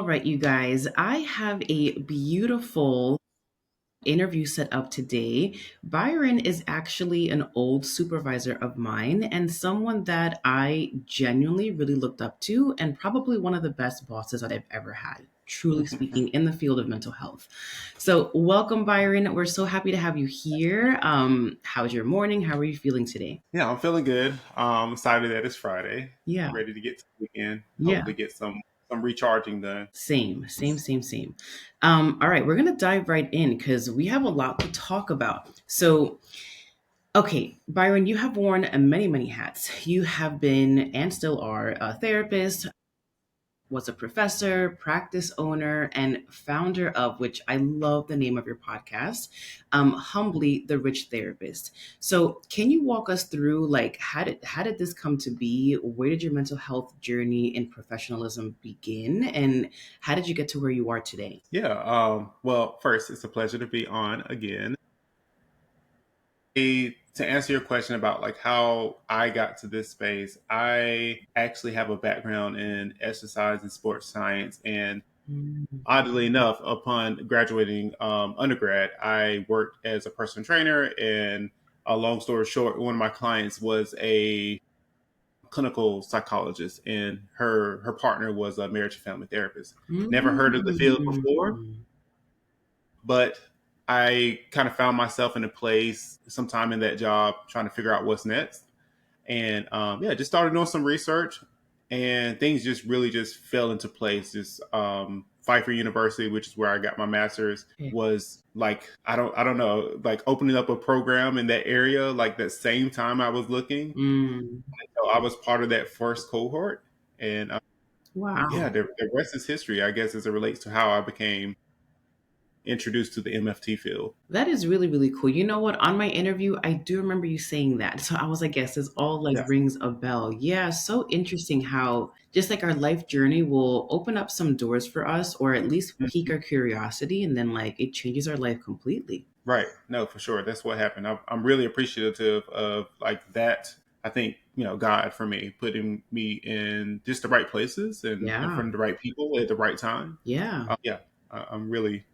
right, you guys, I have a beautiful interview set up today. Byron is actually an old supervisor of mine and someone that I genuinely really looked up to, and probably one of the best bosses that I've ever had, truly speaking, in the field of mental health. So, welcome, Byron. We're so happy to have you here. How's your morning? How are you feeling today? Yeah, I'm feeling good. Excited that it's Friday. Yeah, Ready to get to the weekend. yeah. Hopefully get some recharging done. Same. All right, we're gonna dive right in because we have a lot to talk about. So, okay, Byron, you have worn many hats. You have been and still are a therapist, was a professor, practice owner, and founder of, which I love the name of your podcast, Humbly the Rich Therapist. So, can you walk us through like how did this come to be? Where did your mental health journey in professionalism begin, and how did you get to where you are today? Yeah. Well, first, it's a pleasure to be on again. To answer your question about like how I got to this space, I actually have a background in exercise and sports science, and Mm. oddly enough, upon graduating undergrad, I worked as a personal trainer. And a long story short, one of my clients was a clinical psychologist, and her partner was a marriage and family therapist. Never heard of the field before, Mm. but I kind of found myself in a place sometime in that job trying to figure out what's next. And yeah, just started doing some research, and things just really just fell into place. Just Pfeiffer University, which is where I got my master's, Okay. was like I don't know, like opening up a program in that area like that same time I was looking. Mm. So I was part of that first cohort, and yeah, Wow. the rest is history, I guess, as it relates to how I became introduced to the MFT field. That is really cool. You know what? On my interview, I do remember you saying that. So I was like, yes, this all like Yeah. rings a bell. Yeah, so interesting how just like our life journey will open up some doors for us or at least pique Mhm. our curiosity and then like it changes our life completely. Right. No, for sure. That's what happened. I'm really appreciative of like that. I think, God for me, putting me in just the right places and in Yeah. front of the right people at the right time. Yeah. Yeah, I'm really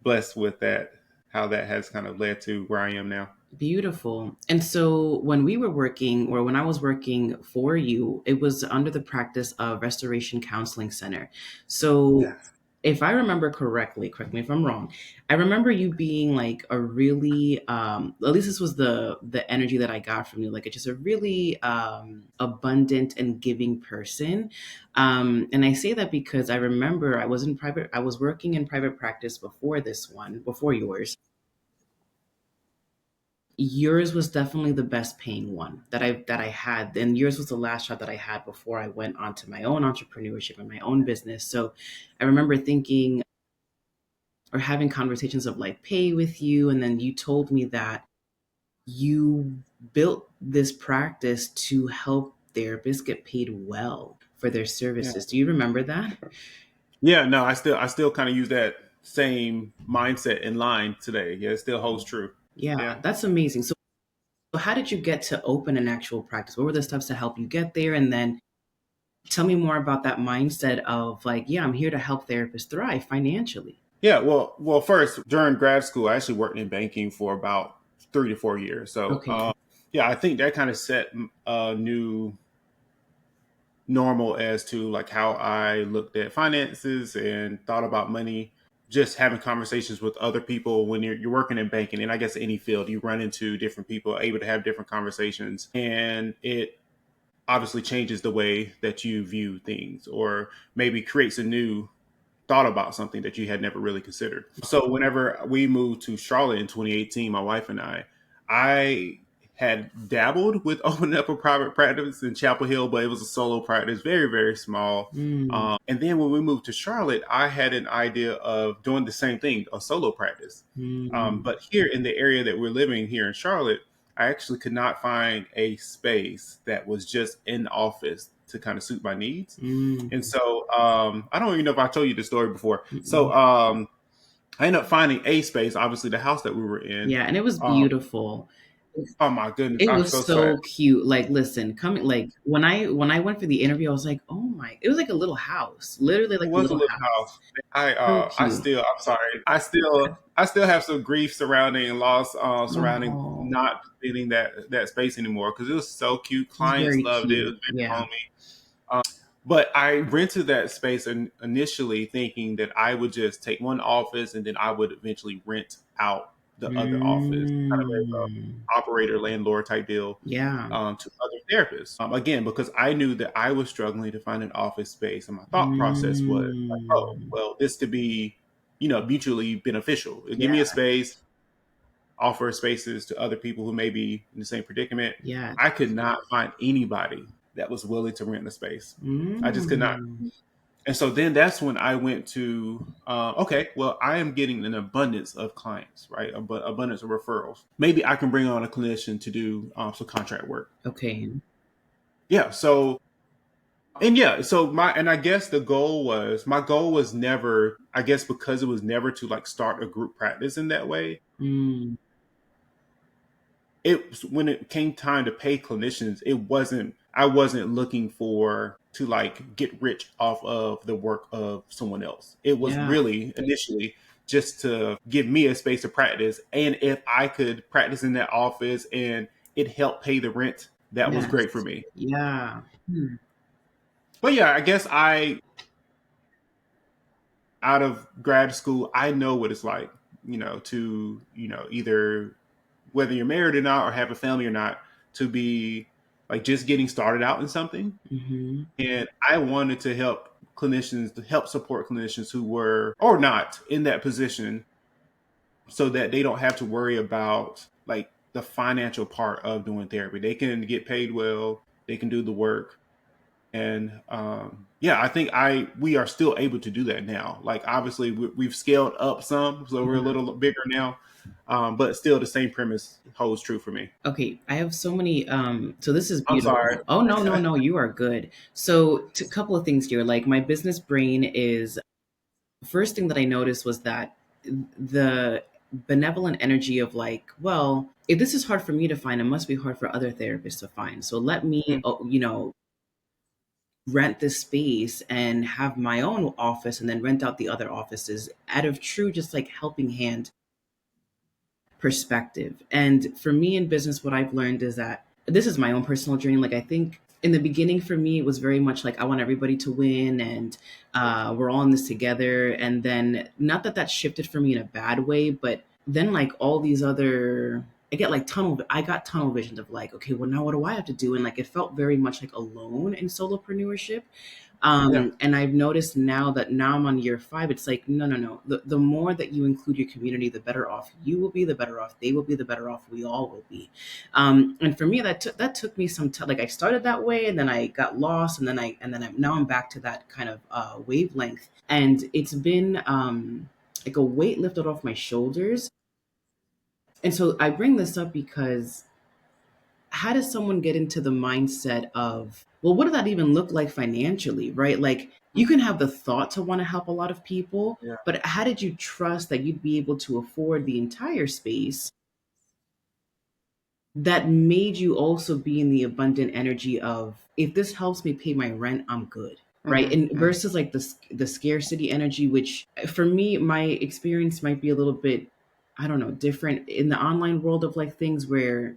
blessed with that, how that has kind of led to where I am now. Beautiful. And so when we were working, or when I was working for you, it was under the practice of Restoration Counseling Center. So Yes. if I remember correctly, correct me if I'm wrong, I remember you being like a really, at least this was the energy that I got from you, like it's just a really abundant and giving person. And I say that because I remember I was working in private practice before this one, before yours. Yours was definitely the best paying one that I had, and yours was the last job that I had before I went on to my own entrepreneurship and my own business. So I remember thinking or having conversations of like pay with you, and then you told me that you built this practice to help therapists get paid well for their Yeah. services. Do you remember that? Yeah. No, I still kind of use that same mindset in line today. Yeah, it still holds true. Yeah, Yeah. that's amazing. So how did you get to open an actual practice? What were the steps to help you get there? And then tell me more about that mindset of like, yeah, I'm here to help therapists thrive financially. Yeah, well, first during grad school, I actually worked in banking for about 3 to 4 years. So, Okay. yeah, I think that kind of set a new normal as to like how I looked at finances and thought about money. Just having conversations with other people when you're working in banking, and I guess any field, you run into different people, able to have different conversations, and it obviously changes the way that you view things, or maybe creates a new thought about something that you had never really considered. So whenever we moved to Charlotte in 2018, my wife and I had dabbled with opening up a private practice in Chapel Hill, but it was a solo practice, very small. Mm, And then when we moved to Charlotte, I had an idea of doing the same thing, a solo practice. mm, But here in the area that we're living here in Charlotte, I actually could not find a space that was just in office to kind of suit my needs. And mm, so I don't even know if I told you the story before. So mm. I ended up finding a space, obviously the house that we were in. Yeah, and it was Um, beautiful. oh my goodness, It I'm was so sad. so cute. Like, listen, coming like when I went for the interview, I was like, oh my, it was like a little house, literally It like a was a little little house. house. So I cute. still, I'm sorry, I still have some grief surrounding loss, surrounding Oh, not feeling that space anymore because it was so cute. it's Clients very loved it. It was cute. very Yeah. homey. But I rented that space initially thinking that I would just take one office and then I would eventually rent out the other office, kind of as Mm, a operator landlord type deal, yeah. to other therapists. Again, because I knew that I was struggling to find an office space, and my thought process was like, oh, Mm, well, this could be, mutually beneficial. Give me a yeah. space, offer spaces to other people who may be in the same predicament. Yeah. I could not find anybody that was willing to rent the space. I just could not. Mm, And so then that's when I went to, okay, well, I am getting an abundance of clients, right? Abundance of referrals. Maybe I can bring on a clinician to do some contract work. okay. Yeah. So, and yeah, so and I guess my goal was never, I guess because it was never to like start a group practice in that way. Mm, When it came time to pay clinicians, I wasn't looking for to like get rich off of the work of someone else. It was yeah. really initially just to give me a space to practice, and if I could practice in that office and it helped pay the rent, that was great for Yes. me. Yeah. Hmm. But yeah, I guess I out of grad school, I know what it's like, to, either whether you're married or not or have a family or not, to be like just getting started out in something. Mm-hmm. And I wanted to help support clinicians who were or not in that position so that they don't have to worry about like the financial part of doing therapy. They can get paid well, they can do the work. And yeah, I think we are still able to do that now. Like obviously we've scaled up some, so we're a Yeah. little bigger now, but still the same premise holds true for me. Okay, I have so many so this is I'm sorry. beautiful. Oh no, no, no, you are good. So a couple of things here. Like my business brain is first thing that I noticed was that the benevolent energy of like, well, if this is hard for me to find, it must be hard for other therapists to find. So let me, rent this space and have my own office and then rent out the other offices out of true just like helping hand perspective. And for me in business, what I've learned is that this is my own personal journey. Like I think in the beginning for me, it was very much like I want everybody to win and we're all in this together. And then not that that shifted for me in a bad way, but then like all these other I got tunnel visions of like, okay, well now what do I have to do? And like it felt very much like alone in solopreneurship. Yeah. And I've noticed now that now I'm on year 5, it's like, no, no, no. The more that you include your community, the better off you will be, the better off they will be, the better off we all will be. And for me, that took me some time. Like I started that way and then I got lost now I'm back to that kind of wavelength. And it's been like a weight lifted off my shoulders. And so I bring this up because how does someone get into the mindset of, well, what does that even look like financially, right? Like you can have the thought to want to help a lot of people, Yeah. but how did you trust that you'd be able to afford the entire space that made you also be in the abundant energy of, if this helps me pay my rent, I'm good. Right. And Hmm. versus like the scarcity energy, which for me, my experience might be a little bit, I don't know, different in the online world of like things where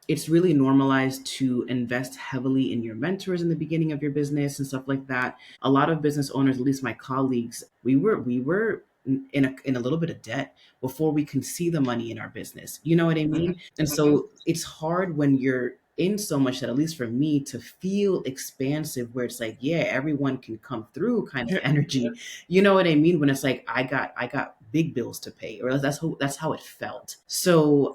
it's really normalized to invest heavily in your mentors in the beginning of your business and stuff like that. A lot of business owners, at least my colleagues, we were in a little bit of debt before we can see the money in our business. You know what I Hmm. mean? And Hmm. so it's hard when you're in so much that, at least for me, to feel expansive where it's like, yeah, everyone can come through kind of Yeah. energy. You know what I mean? When it's like I got big bills to pay, or that's how it felt. So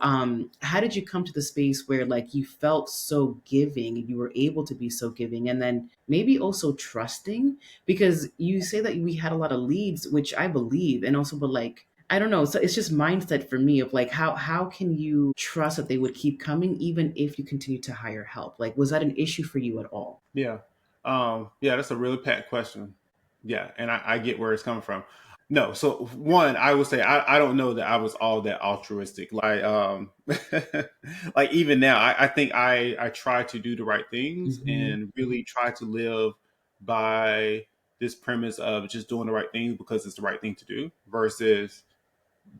how did you come to the space where like you felt so giving and you were able to be so giving, and then maybe also trusting, because you say that we had a lot of leads, which I believe, and also, but like I don't know. So it's just mindset for me of like how can you trust that they would keep coming even if you continue to hire help? Like was that an issue for you at all? Yeah. Yeah, that's a really packed question. Yeah, and I get where it's coming from. No, so one, I would say I don't know that I was all that altruistic. Like like even now, I think I try to do the right things Hmm. and really try to live by this premise of just doing the right thing because it's the right thing to do versus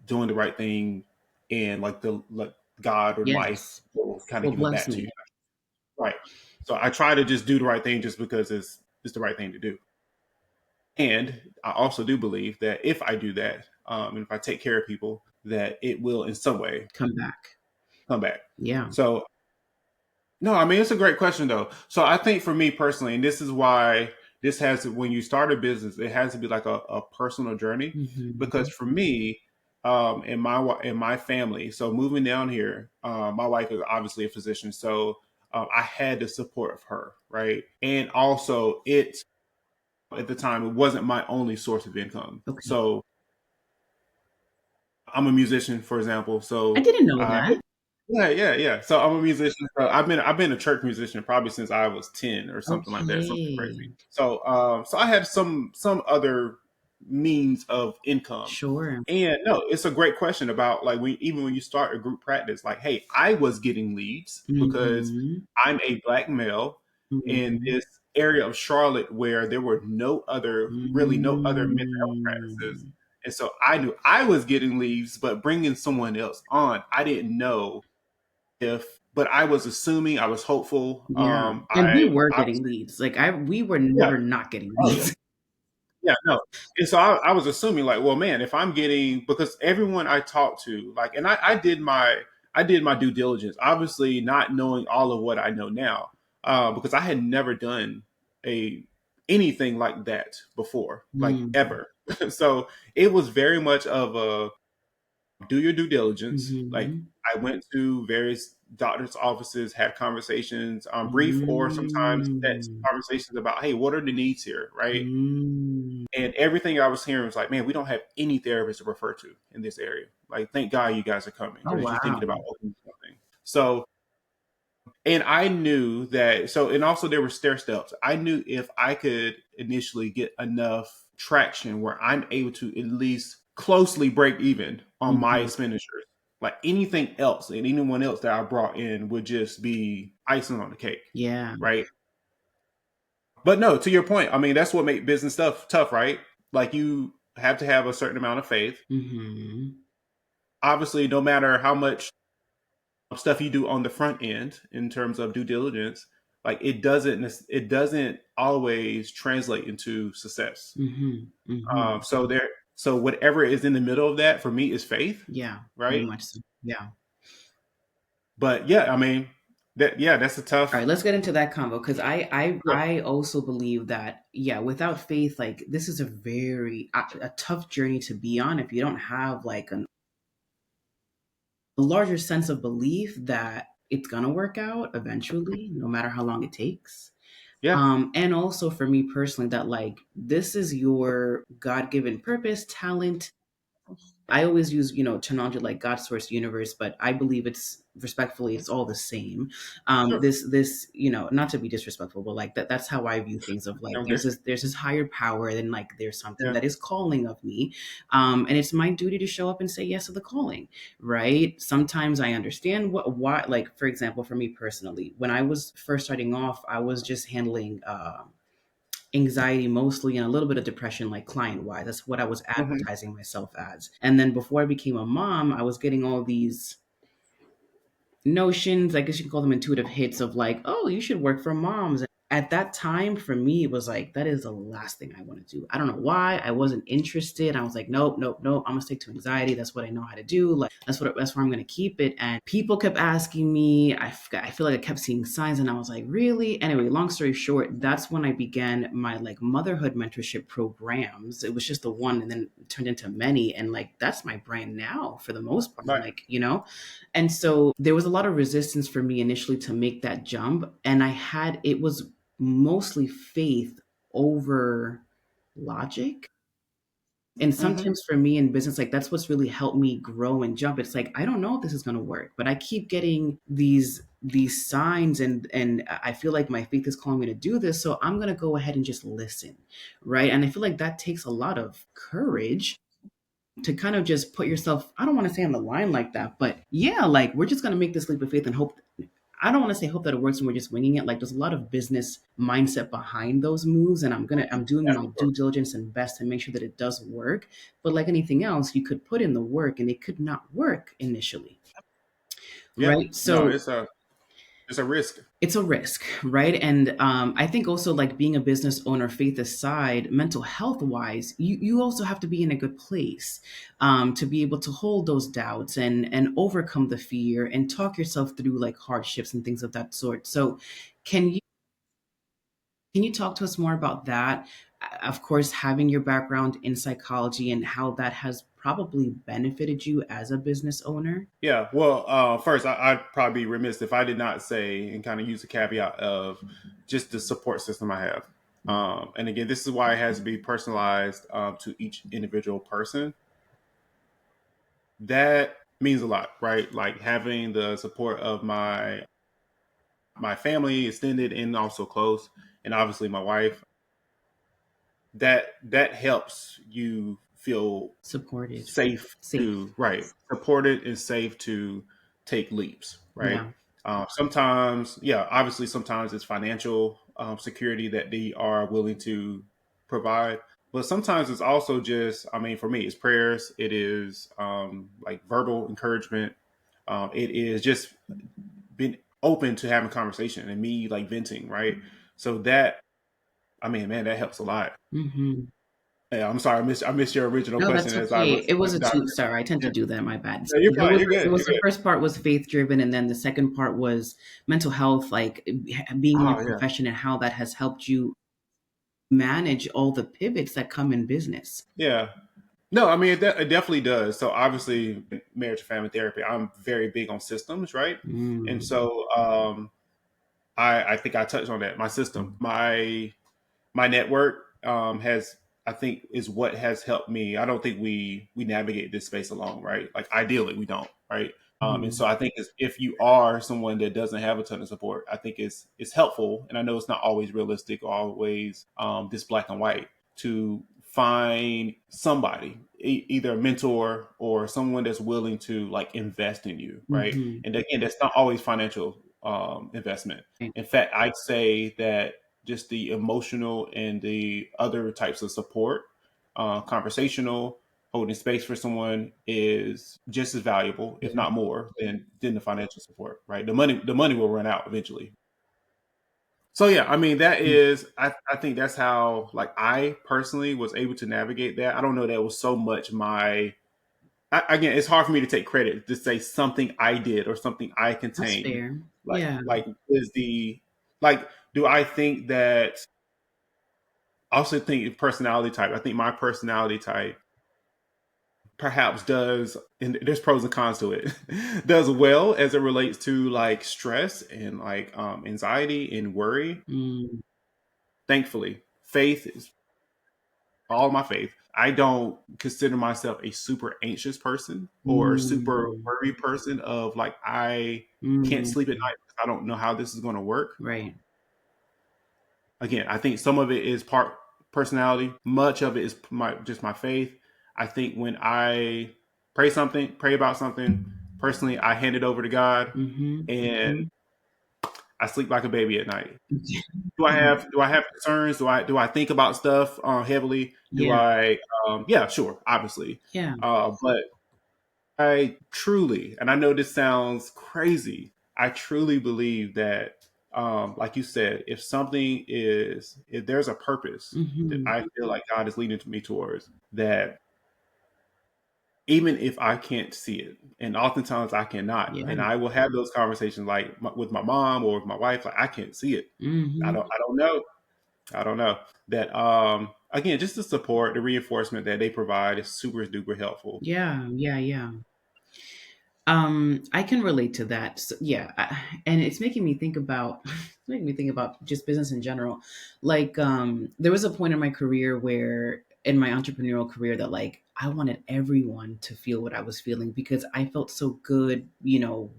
doing the right thing and like the like God or life Yes. will kind of Will give it bless back to you. me. Right. So I try to just do the right thing just because it's the right thing to do. And I also do believe that if I do that, and if I take care of people, that it will in some way Come back. come back. Yeah. So no, I mean it's a great question though. So I think for me personally, and this is why this has to, when you start a business, it has to be like a personal journey. Because Hmm. for me, in my family, so moving down here, my wife is obviously a physician, so I had the support of her, right? And also, it at the time it wasn't my only source of income. Okay. So I'm a musician, for example. I So didn't know I that. yeah, yeah, yeah. So I'm a musician. So I've been a church musician probably since I was 10 or something like that, something crazy. Okay. So so I had some other means of income. Sure. And no, it's a great question about like even when you start a group practice, like, hey, I was getting leads because Hmm. I'm a black male in Hmm. this area of Charlotte where there were really no other mental health practices. Mm. And so I knew I was getting leads, but bringing someone else on, I didn't know if, but I was assuming, I was hopeful. Yeah. And we were I getting leads. Like we were yeah, never not getting oh yeah, leads. yeah, no. And so I was assuming like, well, man, if I'm getting, because everyone I talked to, like, and I did my due diligence, obviously not knowing all of what I know now, because I had never done a anything like that before, like Mm. ever. So it was very much of a do your due diligence. Like Hmm. I went to various doctors' offices, had conversations, brief or sometimes text Mm. conversations about, hey, what are the needs here, right? Mm. And everything I was hearing was like, man, we don't have any therapists to refer to in this area. Like, thank God you guys are coming Oh because you're thinking wow. about opening something. So, and I knew that. So, and also there were stair steps. I knew if I could initially get enough traction where I'm able to at least closely break even on my Hmm. expenditures, like anything else and anyone else that I brought in would just be icing on the cake, Yeah. right? But no, to your point, I mean, that's what makes business stuff tough, right? Like you have to have a certain amount of faith. Hmm. Obviously, no matter how much stuff you do on the front end in terms of due diligence, like it doesn't always translate into success. Hmm. Hmm. So so whatever is in the middle of that for me is faith, Yeah. Very right? much so. Yeah. But yeah, I mean that's a All right, tough. let's get into that combo because Yeah. I also believe that yeah, without faith, like this is a very a tough journey to be on if you don't have like a larger sense of belief that it's gonna work out eventually, no matter how long it takes. Yeah. And also for me personally, that like this is your God given purpose, talent. I always use, terminology like God source universe, but I believe it's respectfully, it's all the same. Sure. This, not to be disrespectful, but like that's how I view things of like, Okay. there's this higher power, then like there's something Yeah. that is calling of me. And it's my duty to show up and say yes to the calling, right? Sometimes I understand why, like, for example, for me personally, when I was first starting off, I was just handling, anxiety mostly and a little bit of depression like client wise. That's what I was Hmm. advertising myself as. And then before I became a mom, I was getting all these notions, I guess you can call them intuitive hits of like, oh, you should work for moms. At that time, for me, it was like, that is the last thing I want to do. I don't know why. I wasn't interested. I was like, nope, nope, nope. I'm gonna stick to anxiety. That's what I know how to do. Like that's where I'm gonna keep it. And people kept asking me. I feel like I kept seeing signs, and I was like, really? Anyway, long story short, that's when I began my like motherhood mentorship programs. It was just the one, and then it turned into many. And like that's my brand now for the most part. Right. Like and so there was a lot of resistance for me initially to make that jump. And it was mostly faith over logic. And Hmm. sometimes for me in business, like that's what's really helped me grow and jump. It's like, I don't know if this is going to work, but I keep getting these signs and I feel like my faith is calling me to do this. So I'm going to go ahead and just listen. Right. And I feel like that takes a lot of courage to kind of just put yourself, I don't want to say on the line like that, but yeah, like we're just going to make this leap of faith and hope. I don't want to say hope that it works and we're just winging it. Like there's a lot of business mindset behind those moves, and I'm doing Yeah, my for sure. due diligence and best to make sure that it does work. But like anything else, you could put in the work and it could not work initially, Yeah. right? No, So it's a risk. it's a risk, right? And I think also like being a business owner, faith aside, mental health wise, you also have to be in a good place to be able to hold those doubts and overcome the fear and talk yourself through like hardships and things of that sort. So, can you can you talk to us more about that? Of course, having your background in psychology and how that has probably benefited you as a business owner. Yeah. Well, first, I'd probably be remiss if I did not say and kind of use a caveat of just the support system I have. And again, this is why it has to be personalized to each individual person. That means a lot, right? Like having the support of my family, extended and also close, and obviously my wife. That helps you feel Supported, safe safe, to, right, supported and safe to take leaps, right. yeah, Sometimes, yeah, obviously sometimes it's financial security that they are willing to provide, but sometimes it's also just, I mean, for me it's prayers, it is like verbal encouragement, it is just being open to having conversation and me like venting, right. So that, I mean, man, that helps a lot. hmm. Yeah, I'm sorry, I missed your original No, question that's as I okay. was It was a diving two. Sorry, I tend in. to do that. My bad. No, you're fine. You're It good. was You're the good. first part was faith driven, and then the second part was mental health, like being in your Oh yeah, profession and how that has helped you manage all the pivots that come in business. yeah. No, I mean it definitely does. So obviously, marriage and family therapy, I'm very big on systems, right? And Mm, so I think I touched on that. My system, my network has, I think, is what has helped me. I don't think we navigate this space alone, right? Like ideally we don't, right. And mhm, so I think if you are someone that doesn't have a ton of support, I think it's helpful, and I know it's not always realistic, always this black and white, to find somebody, either a mentor or someone that's willing to like invest in you, right. mhm. And again, that's not always financial investment. Right. In fact, I'd say that just the emotional and the other types of support, conversational, holding space for someone is just as valuable, if Yeah. not more, than the financial support. Right, the money will run out eventually. So yeah, I mean that is, I think that's how like I personally was able to navigate that. I don't know that was so much again, it's hard for me to take credit to say something I did or something I That's contained. fair. Like Yeah. like is the like do I think that, I also think personality type. I think my personality type perhaps does, and there's pros and cons to it, does well as it relates to like stress and like anxiety and worry. Mm, Thankfully, faith is all my faith. I don't consider myself a super anxious person or a super mm, worried person of like I can't mm, sleep at night because I don't know how this is going to work. right. Again, I think some of it is part personality. Much of it is just my faith. I think when I pray about something, personally, I hand it over to God, Mm-hmm. and Mm-hmm. I sleep like a baby at night. Do I have concerns? Do I think about stuff heavily? Do Yeah. I? Yeah, sure, obviously. Yeah. But I truly, and I know this sounds crazy, I truly believe that, like you said, if there's a purpose that Mm-hmm. I feel like God is leading me towards, that even if I can't see it, and oftentimes I cannot, Yeah. and I will have those conversations like with my mom or with my wife, like I can't see it. Mm-hmm. I don't know. I don't know. That again, just the support, the reinforcement that they provide is super duper helpful. Yeah. Yeah. Yeah. I can relate to that. So, yeah, and it's making me think about it's making me think about just business in general. Like, there was a point in my career where, in my entrepreneurial career, that like I wanted everyone to feel what I was feeling because I felt so good,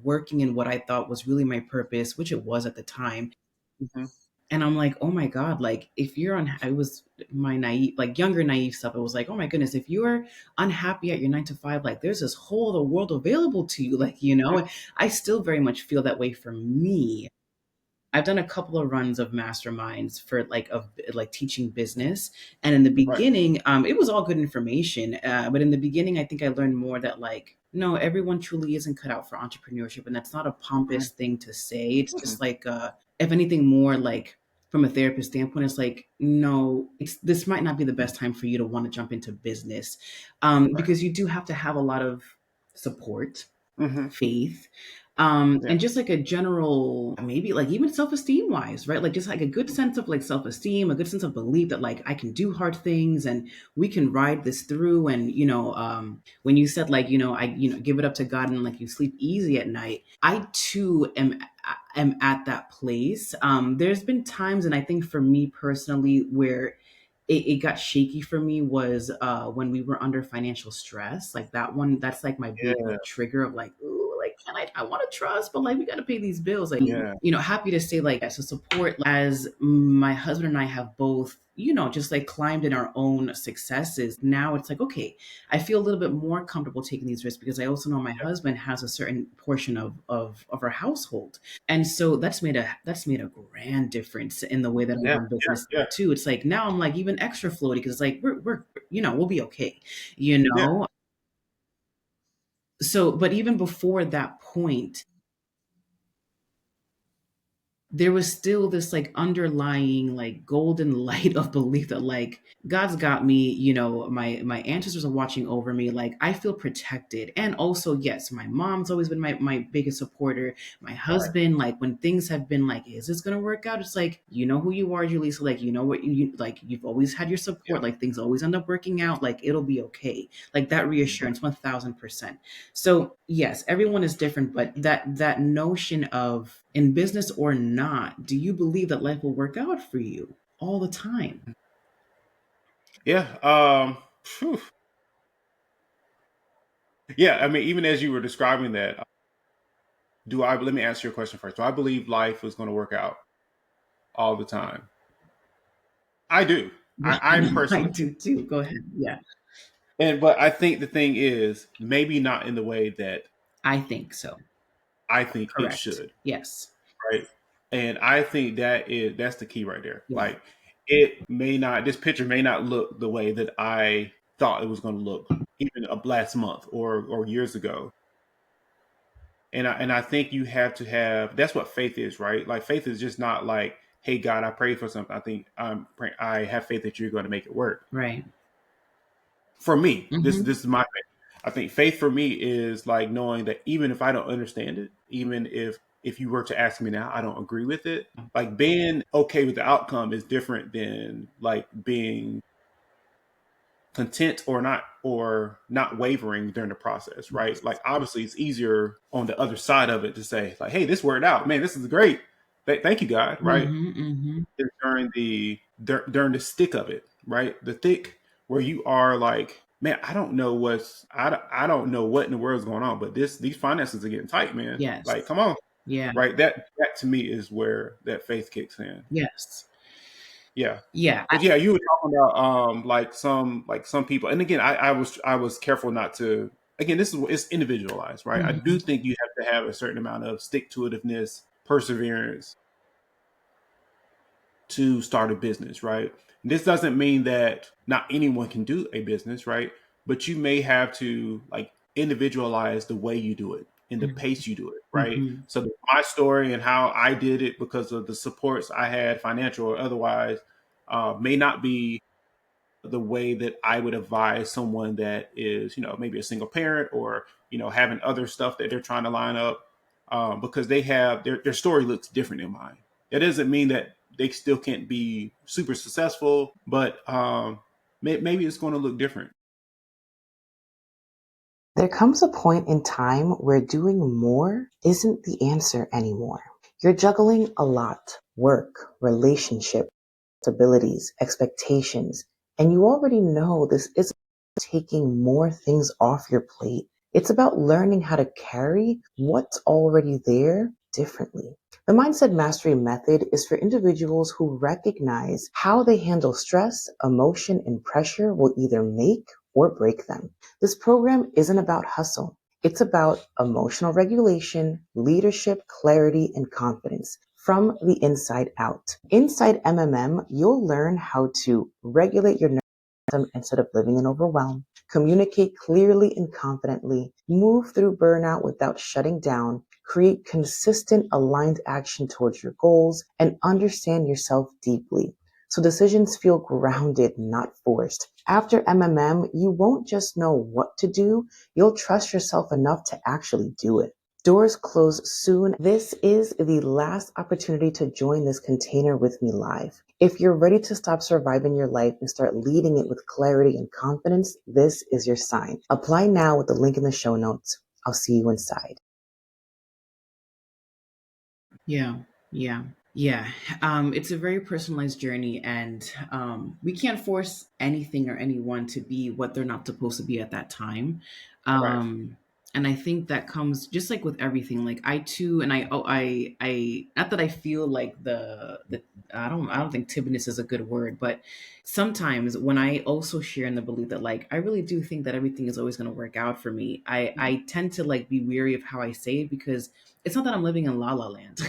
working in what I thought was really my purpose, which it was at the time. Mhm. And I'm like, oh my God, like if you're on, I was my naive, like younger naive stuff. It was like, oh my goodness, if you're unhappy at your 9 to 5, like there's this whole other world available to you. Like, I still very much feel that way for me. I've done a couple of runs of masterminds for like teaching business, and in the Right. beginning, it was all good information. But in the beginning, I think I learned more that like no, everyone truly isn't cut out for entrepreneurship, and that's not a Mhm. pompous thing to say. It's Mhm. just like if anything more like from a therapist standpoint, it's like no, this might not be the best time for you to want to jump into business, Right. because you do have to have a lot of support, Hmm. faith, Yeah. and just like a general, maybe like even self-esteem wise, right? Like just like a good sense of like self-esteem, a good sense of belief that like I can do hard things and we can ride this through. And when you said like I give it up to God and like you sleep easy at night, I too am at that place. There's been times, and I think for me personally, where it got shaky for me was when we were under financial stress. Like that one, that's like my big Yeah. like trigger of like, ooh, like can I want to trust, but like we got to pay these bills. Like, Yeah. happy to say like so support as my husband and I have both, just like climbed in our own successes. Now it's like, okay, I feel a little bit more comfortable taking these risks because I also know my husband has a certain portion of our household. And so that's made a grand difference in the way that I Yeah. run Yeah. business Yeah. too. It's like now I'm like even extra floaty because it's like we're we'll be okay, Yeah. So, but even before that point, there was still this like underlying like golden light of belief that like God's got me, my ancestors are watching over me, like I feel protected. And also, yes, my mom's always been my biggest supporter. My Right. husband, like when things have been like, is this gonna work out, it's like, you know who you are, Julissa, like you know what you like, you've always had your Yeah. support, like things always end up working out, like it'll be okay, like that Yeah. reassurance 1000%. So yes, everyone is different, but that notion of in business or not, do you believe that life will work out for you all the time? Yeah. Phew. Yeah. I mean, even as you were describing that, let me answer your question first. Do I believe life is going to work out all the time? I do. Yeah, I I personally, do too. Go ahead. Yeah, but I think the thing is maybe not in the way that I think so. I think it Correct. should, Yes. right? And I think that's the key right there. Yeah. Like this picture may not look the way that I thought it was going to look even last month or years ago. And I think you have to have that's what faith is, right? Like faith is just not like, hey God, I prayed for something. I think I have faith that you're going to make it work. Right. For me, Mm-hmm. this is my faith. I think faith for me is like knowing that even if I don't understand it, even if you were to ask me now, I don't agree with it. Like being okay with the outcome is different than like being content or not wavering during the process, right? Like obviously it's easier on the other side of it to say like, hey, this worked out, man, this is great. Thank you, God, right? Mm-hmm. Mm-hmm. During the stick of it, right? The thick where you are like, man, I don't know what in the world is going on, but these finances are getting tight, man. Yes. Like, come on, Yeah. right? That to me is where that faith kicks in. Yes. Yeah. Yeah. But yeah, you were talking about like some people, and again, I was careful not to. Again, it's individualized, right? I Mhm. do think you have to have a certain amount of stick to itiveness, perseverance to start a business, right? This doesn't mean that not anyone can do a business, right? But you may have to like individualize the way you do it and the pace you do it, right? Mhm. So my story and how I did it because of the supports I had, financial or otherwise, may not be the way that I would advise someone that is, maybe a single parent or, having other stuff that they're trying to line up, because they have their story looks different than mine. That doesn't mean that they still can't be super successful, but maybe it's going to look different. There comes a point in time where doing more isn't the answer anymore. You're juggling a lot: work, relationship, responsibilities, expectations, and you already know this isn't taking more things off your plate. It's about learning how to carry what's already there differently. The Mindset Mastery Method is for individuals who recognize how they handle stress, emotion, and pressure will either make or break them. This program isn't about hustle. It's about emotional regulation, leadership, clarity, and confidence from the inside out. Inside MMM, you'll learn how to regulate your nervous system instead of living in overwhelm, communicate clearly and confidently, move through burnout without shutting down, create consistent, aligned action towards your goals, and understand yourself deeply. So decisions feel grounded, not forced. After MMM, you won't just know what to do, you'll trust yourself enough to actually do it. Doors close soon. This is the last opportunity to join this container with me live. If you're ready to stop surviving your life and start leading it with clarity and confidence, this is your sign. Apply now with the link in the show notes. I'll see you inside. Yeah, yeah. Yeah, it's a very personalized journey, and we can't force anything or anyone to be what they're not supposed to be at that time. Right. And I think that comes just like with everything. Like I too, and not that I feel like the I don't think timidness is a good word, but sometimes when I also share in the belief that like I really do think that everything is always going to work out for me, I tend to like be weary of how I say it because it's not that I'm living in la la land.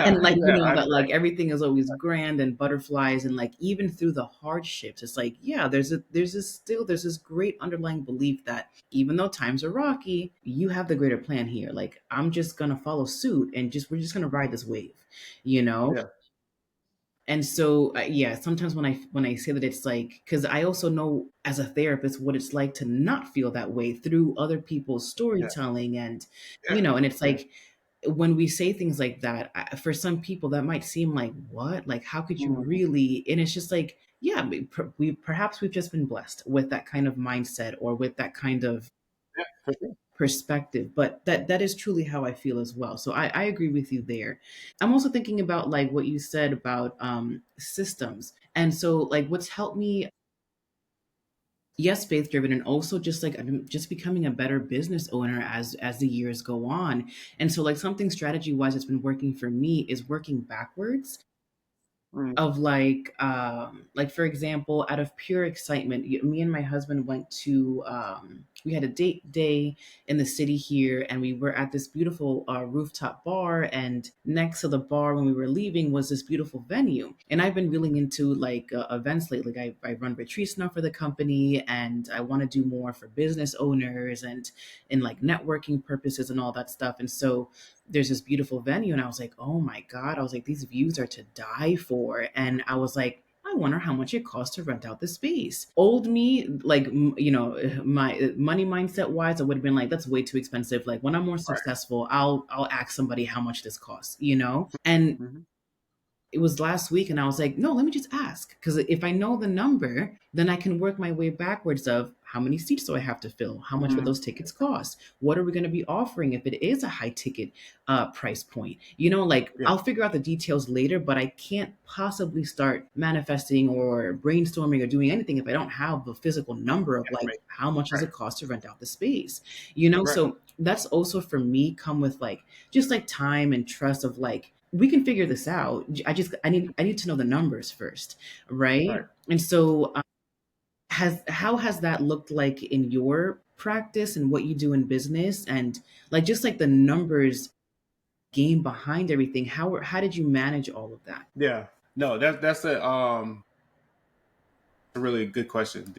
And Yeah, like, you yeah, know, I, that like right. everything is always grand and butterflies and like even through the hardships, it's like, yeah, there's this great underlying belief that even though times are rocky, you have the greater plan here. Like I'm just gonna follow suit and just we're just gonna ride this wave, you know? Yeah, And so yeah, sometimes when I say that it's like because I also know as a therapist what it's like to not feel that way through other people's yeah, storytelling and yeah, you know, and it's yeah. like when we say things like that, for some people that might seem like what, like how could you Mhm. really? And it's just like yeah, we perhaps we've just been blessed with that kind of mindset or with that kind of Yeah, for sure. perspective, but that is truly how I feel as well. So I agree with you there. I'm also thinking about like what you said about systems, and so like what's helped me, yes, faith driven, and also just like I'm just becoming a better business owner as the years go on. And so like something strategy wise that's been working for me is working backwards Mm, of like for example, out of pure excitement, me and my husband went to we had a date day in the city here, and we were at this beautiful rooftop bar, and next to the bar when we were leaving was this beautiful venue. And I've been really into like events lately. Like I run retreats now for the company, and I want to do more for business owners and in like networking purposes and all that stuff. And so there's this beautiful venue, and I was like, oh my god, I was like, these views are to die for. And I was like, I wonder how much it costs to rent out the space. Old me, like you know, my money mindset wise, I would have been like, that's way too expensive. Like when I'm more right. successful, I'll ask somebody how much this costs, you know. And Hmm. it was last week, and I was like, no, let me just ask, because if I know the number, then I can work my way backwards of how many seats do I have to fill, how much would Hmm. those tickets cost, what are we going to be offering if it is a high ticket price point, you know, like Yeah, I'll figure out the details later, but I can't possibly start manifesting or brainstorming or doing anything if I don't have the physical number of like information. how much does Right, it cost to rent out the space, you know. right, So that's also for me come with like just like time and trust of like we can figure this out. I need to know the numbers first, right. right? And so has how has that looked like in your practice and what you do in business and like just like the numbers game behind everything? How did you manage all of that? Yeah. No, that's a really good question.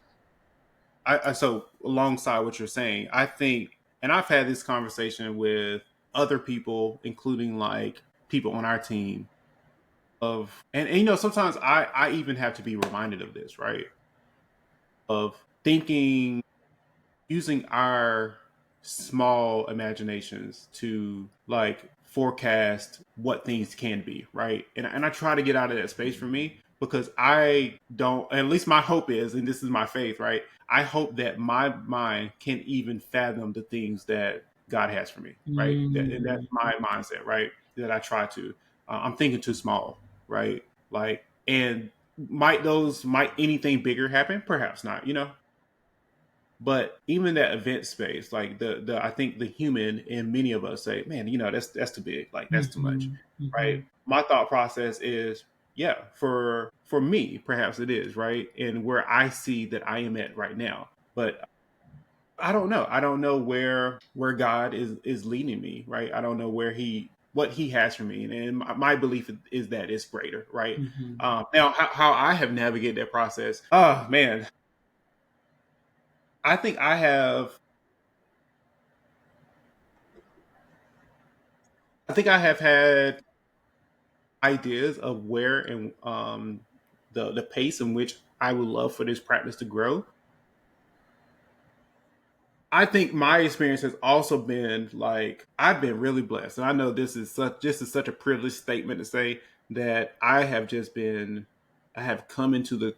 I so alongside what you're saying, I think, and I've had this conversation with other people, including like people on our team of, and you know, sometimes I even have to be reminded of this, right? Of thinking, using our small imaginations to like forecast what things can be, right? And I try to get out of that space for me because I don't, at least my hope is, and this is my faith, right? I hope that my mind can even fathom the things that God has for me, right? And that's Mm, my mindset, right? That I try to. I'm thinking too small, right? Like, and might anything bigger happen? Perhaps not, you know, But even that event space, like the I think the human in many of us say, man, that's too big, like that's too much, Mhm. right? Mhm. My thought process is, yeah, for me, perhaps it is, right? And where I see that I am at right now. But I don't know. I don't know where God is leading me, right? I don't know what He has for me, and my belief is that it's greater, right? Mhm. Now, how I have navigated that process, oh man, I think I have had ideas of where and the pace in which I would love for this practice to grow. I think my experience has also been like I've been really blessed, and I know this is such a privileged statement to say that I have come into the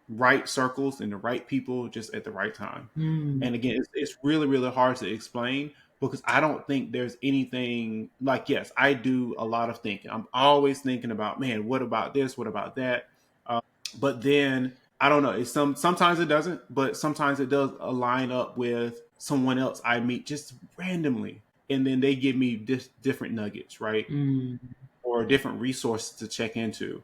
right circles and the right people just at the right time. Mm. And again, it's really really hard to explain because I don't think there's anything like yes, I do a lot of thinking. I'm always thinking about man, what about this? What about that? But then I don't know. Sometimes it doesn't, but sometimes it does align up with someone else I meet just randomly, and then they give me different nuggets, right, Mm. or different resources to check into,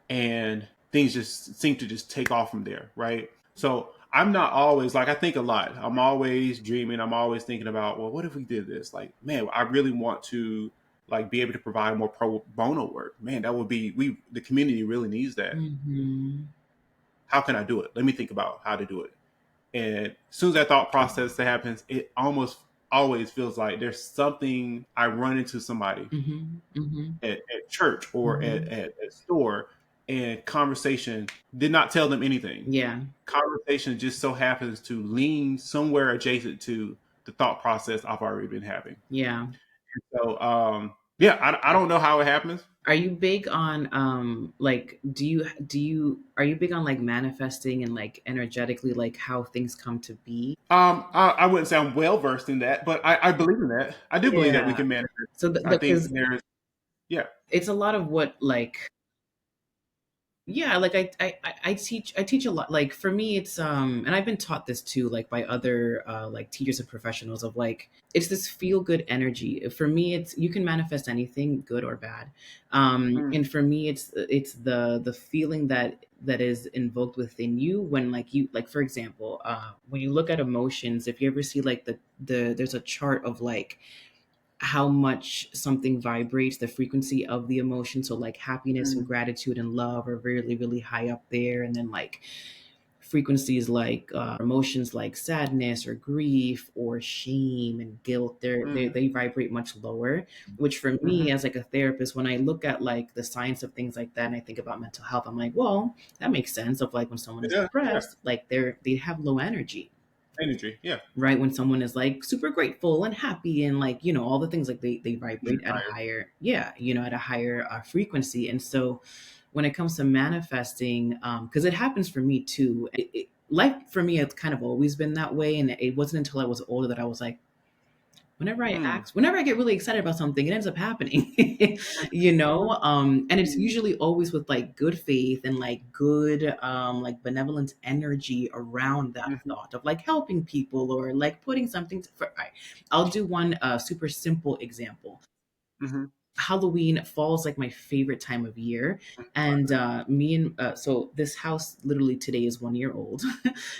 and things just seem to just take off from there, right? So I'm not always like I think a lot. I'm always dreaming. I'm always thinking about well, what if we did this? Like, man, I really want to like be able to provide more pro bono work. Man, that would be we the community really needs that. Mhm. How can I do it? Let me think about how to do it. And as soon as that thought process that happens, it almost always feels like there's something I run into somebody Mhm. Mhm. at church or Mhm. at store, and conversation did not tell them anything. Yeah. Conversation just so happens to lean somewhere adjacent to the thought process I've already been having. Yeah. So yeah, I don't know how it happens. Are you big on like do you are you big on like manifesting and like energetically like how things come to be? I wouldn't say I'm well versed in that, but I believe in that. I do believe that we Yeah. can manifest So things. I think because there's yeah. it's a lot of what like yeah, like I teach a lot. Like for me it's and I've been taught this too like by other like teachers and professionals of like it's this feel good energy. For me it's you can manifest anything good or bad. Mm, And for me it's the feeling that is invoked within you when like you like for example, when you look at emotions, if you ever see like there's a chart of like how much something vibrates, the frequency of the emotion. So like happiness and mm, gratitude and love are really, really high up there. And then like frequencies like emotions like sadness or grief or shame and guilt, mm, they vibrate much lower. Which for me mhm. as like a therapist, when I look at like the science of things like that and I think about mental health, I'm like, well, that makes sense of like when someone is Yeah, yeah. depressed, like they have low energy, Energy, yeah. right? When someone is like super grateful and happy and like all the things like they vibrate at a Higher. higher at a higher frequency. And so when it comes to manifesting, because it happens for me too, life for me it's kind of always been that way, and it wasn't until I was older that I was like, Mm, whenever I get really excited about something, it ends up happening. mhm, And it's usually always with like good faith and like good like benevolent energy around that mhm, thought of like helping people or like putting something all right. I'll do one super simple example. mhm. Halloween falls like my favorite time of year. And me and so this house literally today is 1 year old.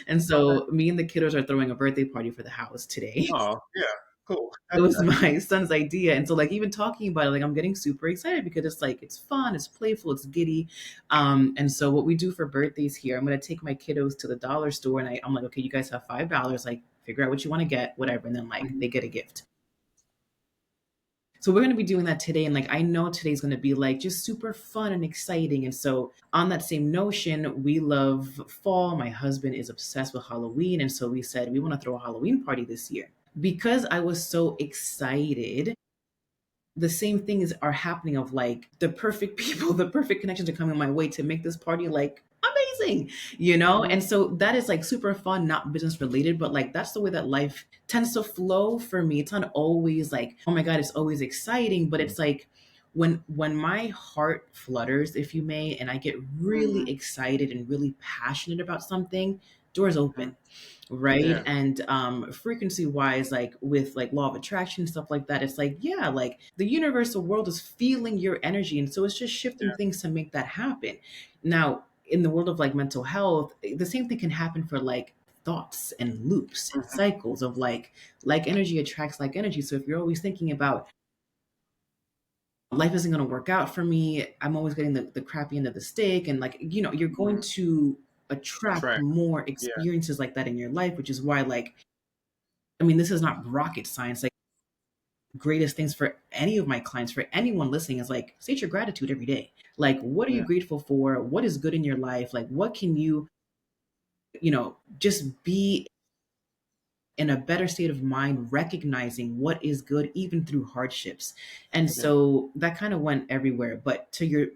And Okay. so me and the kiddos are throwing a birthday party for the house today. Oh, yeah. Cool. It was my son's idea. And so like even talking about it, like I'm getting super excited because it's like it's fun, it's playful, it's giddy. And so what we do for birthdays here, I'm gonna take my kiddos to the dollar store and I'm like, okay, you guys have $5, like figure out what you want to get, whatever, and then like Mhm, they get a gift. So we're gonna be doing that today, and like I know today's gonna be like just super fun and exciting. And so on that same notion, we love fall. My husband is obsessed with Halloween, and so we said we want to throw a Halloween party this year. Because I was so excited, the same things are happening of like the perfect people, the perfect connections are coming my way to make this party like amazing, mhm, And so that is like super fun, not business related, but like that's the way that life tends to flow for me. It's not always like, oh my God, it's always exciting, but it's like when my heart flutters, if you may, and I get really mhm, excited and really passionate about something, doors Mhm. open, right? Yeah. And frequency wise, like with like law of attraction stuff like that, it's like, yeah, like the universal world is feeling your energy, and so it's just shifting Yeah. things to make that happen. Now in the world of like mental health, the same thing can happen for like thoughts and loops and Mhm. cycles of like energy attracts like energy. So if you're always thinking about life isn't going to work out for me, I'm always getting the crappy end of the stick, and like, you know, you're going Mhm. to attract Attract. more Yeah. experiences like that in your life, which is why, like, I mean, this is not rocket science. Like, greatest things for any of my clients, for anyone listening, is like, state your gratitude every day. Like, what are you Yeah. grateful for? What is good in your life? Like, what can you know, just be in a better state of mind, recognizing what is good even through hardships. And Yeah. so that kind of went everywhere. But to your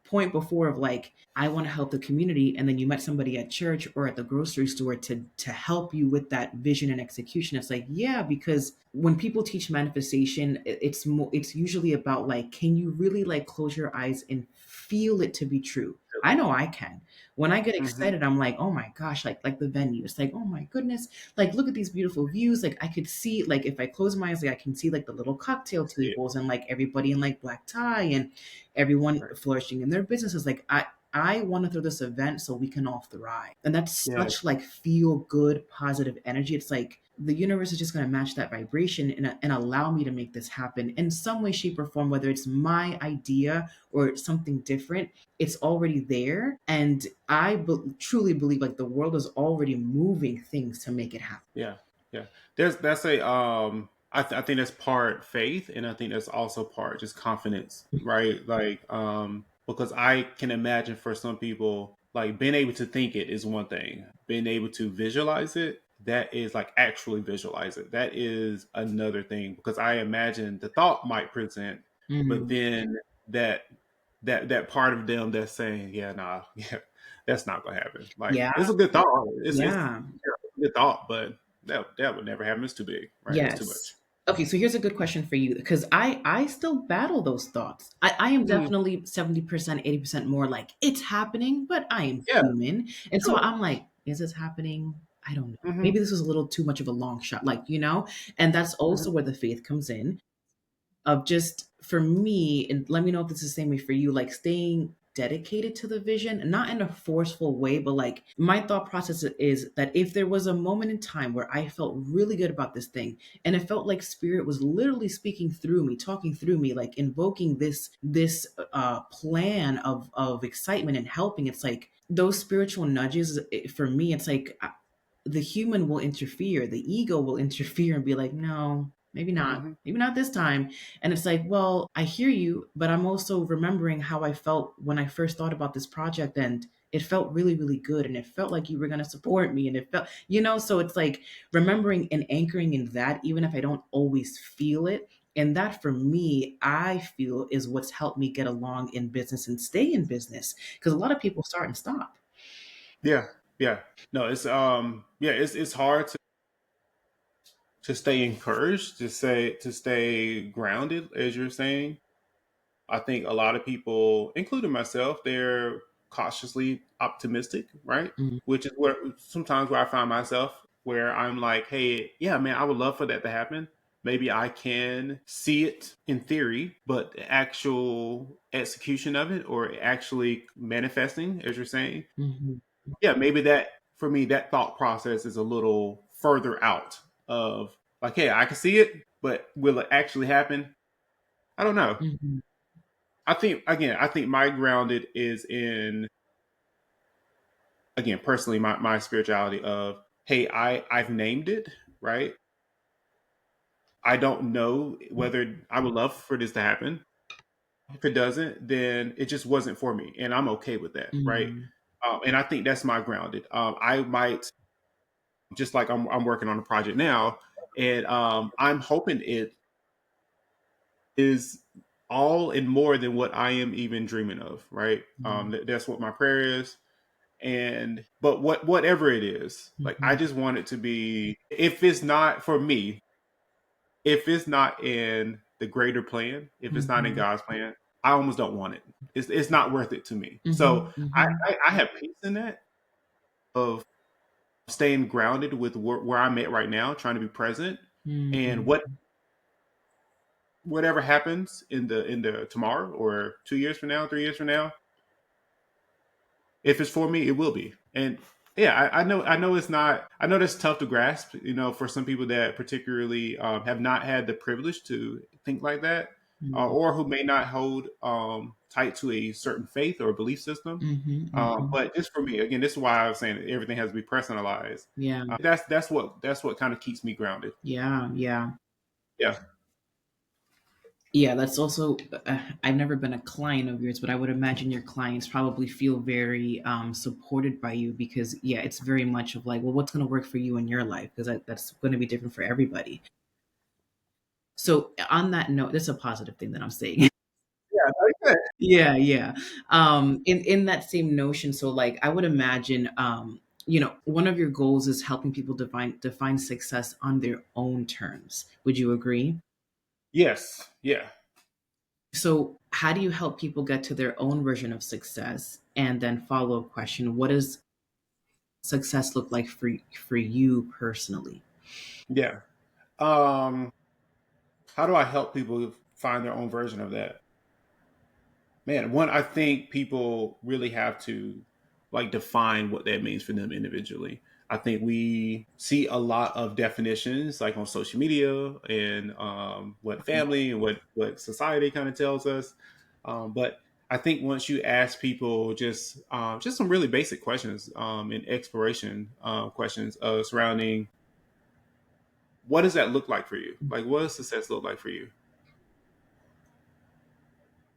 point before of like, I want to help the community, and then you met somebody at church or at the grocery store to help you with that vision and execution. It's like, yeah, because when people teach manifestation, it's usually about like, can you really like close your eyes and feel it to be true? I know I can. When I get Mhm. excited, I'm like, oh my gosh, like the venue. It's like, oh my goodness, like look at these beautiful views. Like I could see, like if I close my eyes, like I can see like the little cocktail See it. tables and like everybody in like black tie and everyone Right. flourishing in their businesses. Like I want to throw this event so we can all thrive. And that's Yeah. such like feel good, positive energy. It's like the universe is just going to match that vibration and allow me to make this happen in some way, shape, or form, whether it's my idea or something different. It's already there. And truly believe like the world is already moving things to make it happen. Yeah. Yeah. That's a I think that's part faith, and I think that's also part just confidence, right? Like because I can imagine for some people, like being able to think it is one thing. Being able to visualize it, that is like actually visualize it. That is another thing, because I imagine the thought might present, but Mm. then that that part of them that's saying, yeah, nah, yeah, that's not gonna happen. Like Yeah. it's a good thought. It's Yeah. a good thought, but that would never happen. It's too big, right? It's too Yes. much. Okay, so here's a good question for you because I still battle those thoughts. I am Mm, definitely 70%, 80% more like it's happening, but I am yeah, human. And so sure. I'm like, is this happening? I don't know. Hmm. Maybe this was a little too much of a long shot, like, you know? And that's Hmm. also where the faith comes in of just for me, and let me know if this is the same way for you, like staying dedicated to the vision, not in a forceful way, but like my thought process is that if there was a moment in time where I felt really good about this thing and it felt like spirit was literally speaking through me, talking through me, like invoking this plan of excitement and helping, it's like those spiritual nudges for me, it's like the human will interfere, the ego will interfere and be like, no, Hmm. maybe not this time. And it's like, well, I hear you, but I'm also remembering how I felt when I first thought about this project, and it felt really, really good. And it felt like you were going to support me. And it felt, you know, so it's like remembering and anchoring in that, even if I don't always feel it. And that for me, I feel is what's helped me get along in business and stay in business. Because a lot of people start and stop. Yeah, yeah. No, it's yeah, it's hard to stay encouraged, to stay grounded, as you're saying. I think a lot of people, including myself, they're cautiously optimistic, right? Mhm. Which is where sometimes where I find myself, where I'm like, hey, yeah, man, I would love for that to happen. Maybe I can see it in theory, but the actual execution of it or actually manifesting, as you're saying, Mhm. yeah, maybe that for me, that thought process is a little further out of like, hey, I can see it, but will it actually happen? I don't know. Mhm. I think again, I think my grounded is in again personally my spirituality of hey, I've named it, right? I don't know whether I would love for this to happen. If it doesn't, then it just wasn't for me, and I'm okay with that, right? Mhm. And I think that's my grounded. I might just like I'm working on a project now, and I'm hoping it is all and more than what I am even dreaming of, right? Mhm. That's what my prayer is. And but whatever it is, like I Mhm. just want it to be, if it's not for me, if it's not in the greater plan, if it's not in Mhm. God's plan, I almost don't want it. It's not worth it to me. So Mhm. Mhm. I have peace in that of staying grounded with where I'm at right now, trying to be present, and Mm. whatever happens in the tomorrow or 2 years from now, 3 years from now, if it's for me, it will be. And yeah, I know it's not. I know that's tough to grasp. For some people that particularly have not had the privilege to think like that, Mm. or who may not hold tight to a certain faith or belief system. Mhm, mhm. But just for me, again, this is why I was saying that everything has to be personalized. Yeah, That's what kind of keeps me grounded. yeah, yeah. Yeah. Yeah, that's also, I've never been a client of yours, but I would imagine your clients probably feel very supported by you because, yeah, it's very much of like, well, what's going to work for you in your life? Because that's going to be different for everybody. So, on that note, that's a positive thing that I'm saying. Yeah. Okay. Yeah, yeah. In that same notion, so like, I would imagine, one of your goals is helping people define success on their own terms. Would you agree? Yes. Yeah. So, how do you help people get to their own version of success? And then follow up question, what does success look like for you personally? Yeah. Um, how do I help people find their own version of that? Man, one, I think people really have to like define what that means for them individually. I think we see a lot of definitions like on social media and what family and what society kind of tells us. But I think once you ask people just some really basic questions and exploration questions surrounding what does that look like for you? Like, what does success look like for you?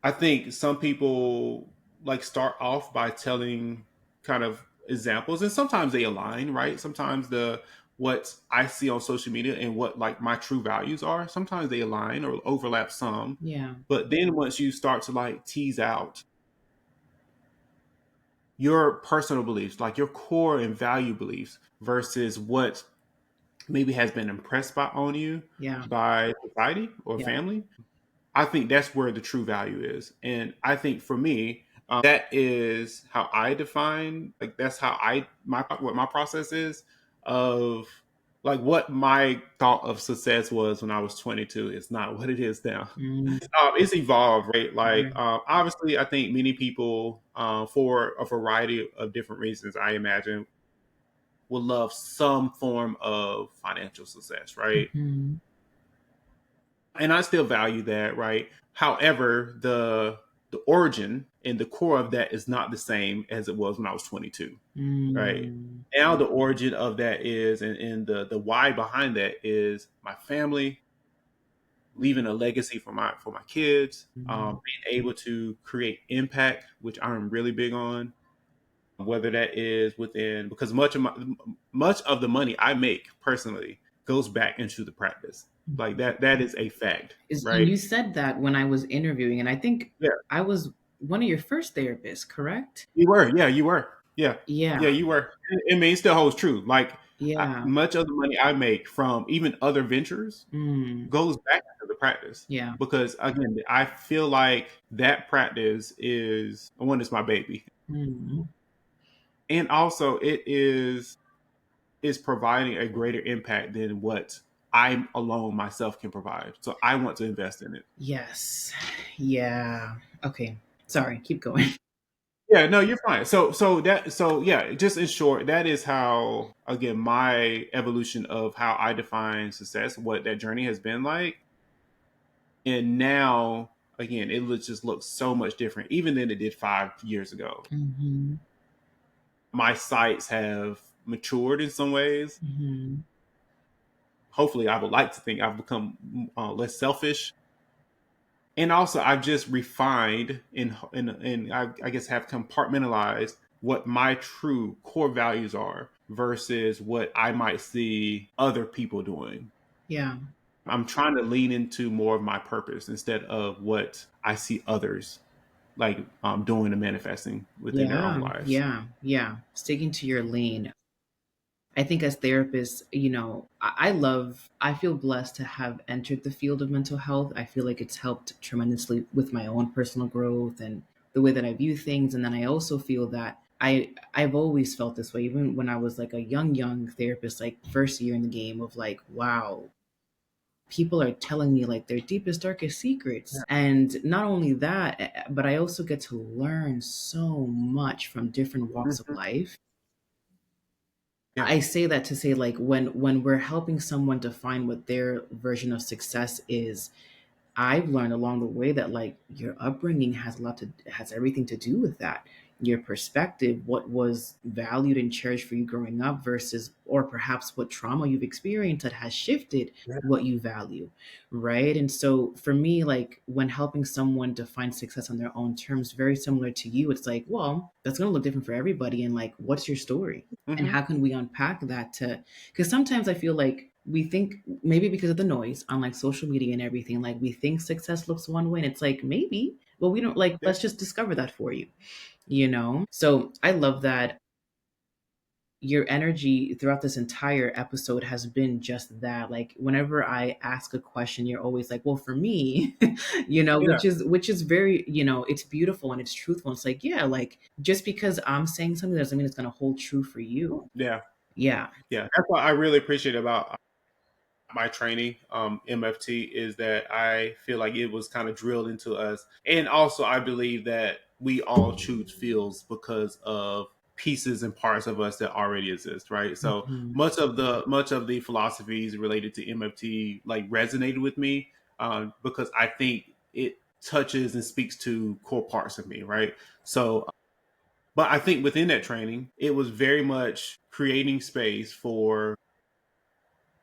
I think some people like start off by telling kind of examples, and sometimes they align, right? Sometimes the what I see on social media and what like my true values are, sometimes they align or overlap some. Yeah. But then once you start to like tease out your personal beliefs, like your core and value beliefs versus what maybe has been impressed by on you Yeah. by society or Yeah. family, I think that's where the true value is. And I think for me, that is how I define, like, that's how what my process is of like what my thought of success was when I was 22. It's not what it is now. Mm, It's evolved, right? Like, right. obviously, I think many people, for a variety of different reasons, I imagine, will love some form of financial success, right? Mhm. And I still value that, right? However, the origin and the core of that is not the same as it was when I was 22, right? Mm, Now the origin of that is, and the why behind that is my family, leaving a legacy for my kids, mm. being able to create impact, which I'm really big on. Whether that is within because much of the money I make personally goes back into the practice. Like that is a fact, And right? you said that when I was interviewing, and I think Yeah, I was one of your first therapists, correct? you were. Yeah, you were. Yeah, yeah, Yeah. you were. I mean, it still holds true. Like Yeah. much of the money I make from even other ventures Mm, goes back into the practice yeah. because again, I feel like that practice is one is my baby, Mm, and also it is providing a greater impact than what I alone myself can provide. So I want to invest in it. yes. Yeah. Okay. Sorry. Keep going. Yeah, no, you're fine. So yeah, just in short, that is how again my evolution of how I define success, what that journey has been like. And now again, just looks so much different even than it did 5 years ago. Hmm. My sights have matured in some ways. Hmm. Hopefully, I would like to think I've become less selfish, and also I've just refined and I guess have compartmentalized what my true core values are versus what I might see other people doing. Yeah. I'm trying to lean into more of my purpose instead of what I see others like doing and manifesting within their own Yeah. lives. Yeah. Yeah. Sticking to your lane. I think as therapists, I feel blessed to have entered the field of mental health. I feel like it's helped tremendously with my own personal growth and the way that I view things. And then I also feel that I've always felt this way, even when I was like a young therapist, like first year in the game of like, wow, people are telling me like their deepest, darkest Yeah. secrets. And not only that, but I also get to learn so much from different walks of Mhm. life. Yeah. I say that to say like when we're helping someone define what their version of success is, I've learned along the way that like your upbringing has everything to do with that. Your perspective, what was valued and cherished for you growing up versus or perhaps what trauma you've experienced that has shifted Yeah. what you value, right? And so for me, like when helping someone define success on their own terms, very similar to you, it's like, well, that's going to look different for everybody. And like, what's your story? And Hmm. how can we unpack that to, because sometimes I feel like we think maybe because of the noise on like social media and everything, like we think success looks one way and it's like maybe, but we don't like, Yeah. let's just discover that for you, you know? So I love that your energy throughout this entire episode has been just that. Like whenever I ask a question, you're always like, well, for me, you know, Yeah. which is very, you know, it's beautiful and it's truthful. It's like, yeah, like just because I'm saying something doesn't mean it's gonna hold true for you. Yeah. Yeah. Yeah. That's what I really appreciate about my training, MFT, is that I feel like it was kind of drilled into us. And also, I believe that we all choose fields because of pieces and parts of us that already exist, right? So Hmm. much of the philosophies related to MFT like resonated with me, because I think it touches and speaks to core parts of me, right? So, but I think within that training, it was very much creating space for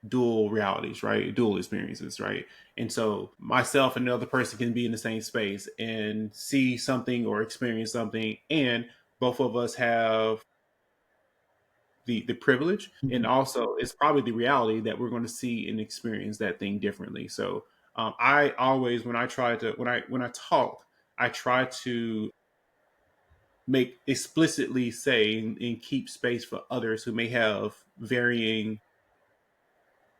dual realities, right? Dual experiences, right? And so myself and another person can be in the same space and see something or experience something, and both of us have the privilege, and also it's probably the reality that we're going to see and experience that thing differently. So I always, when I try to when I talk, I try to make explicitly say and keep space for others who may have varying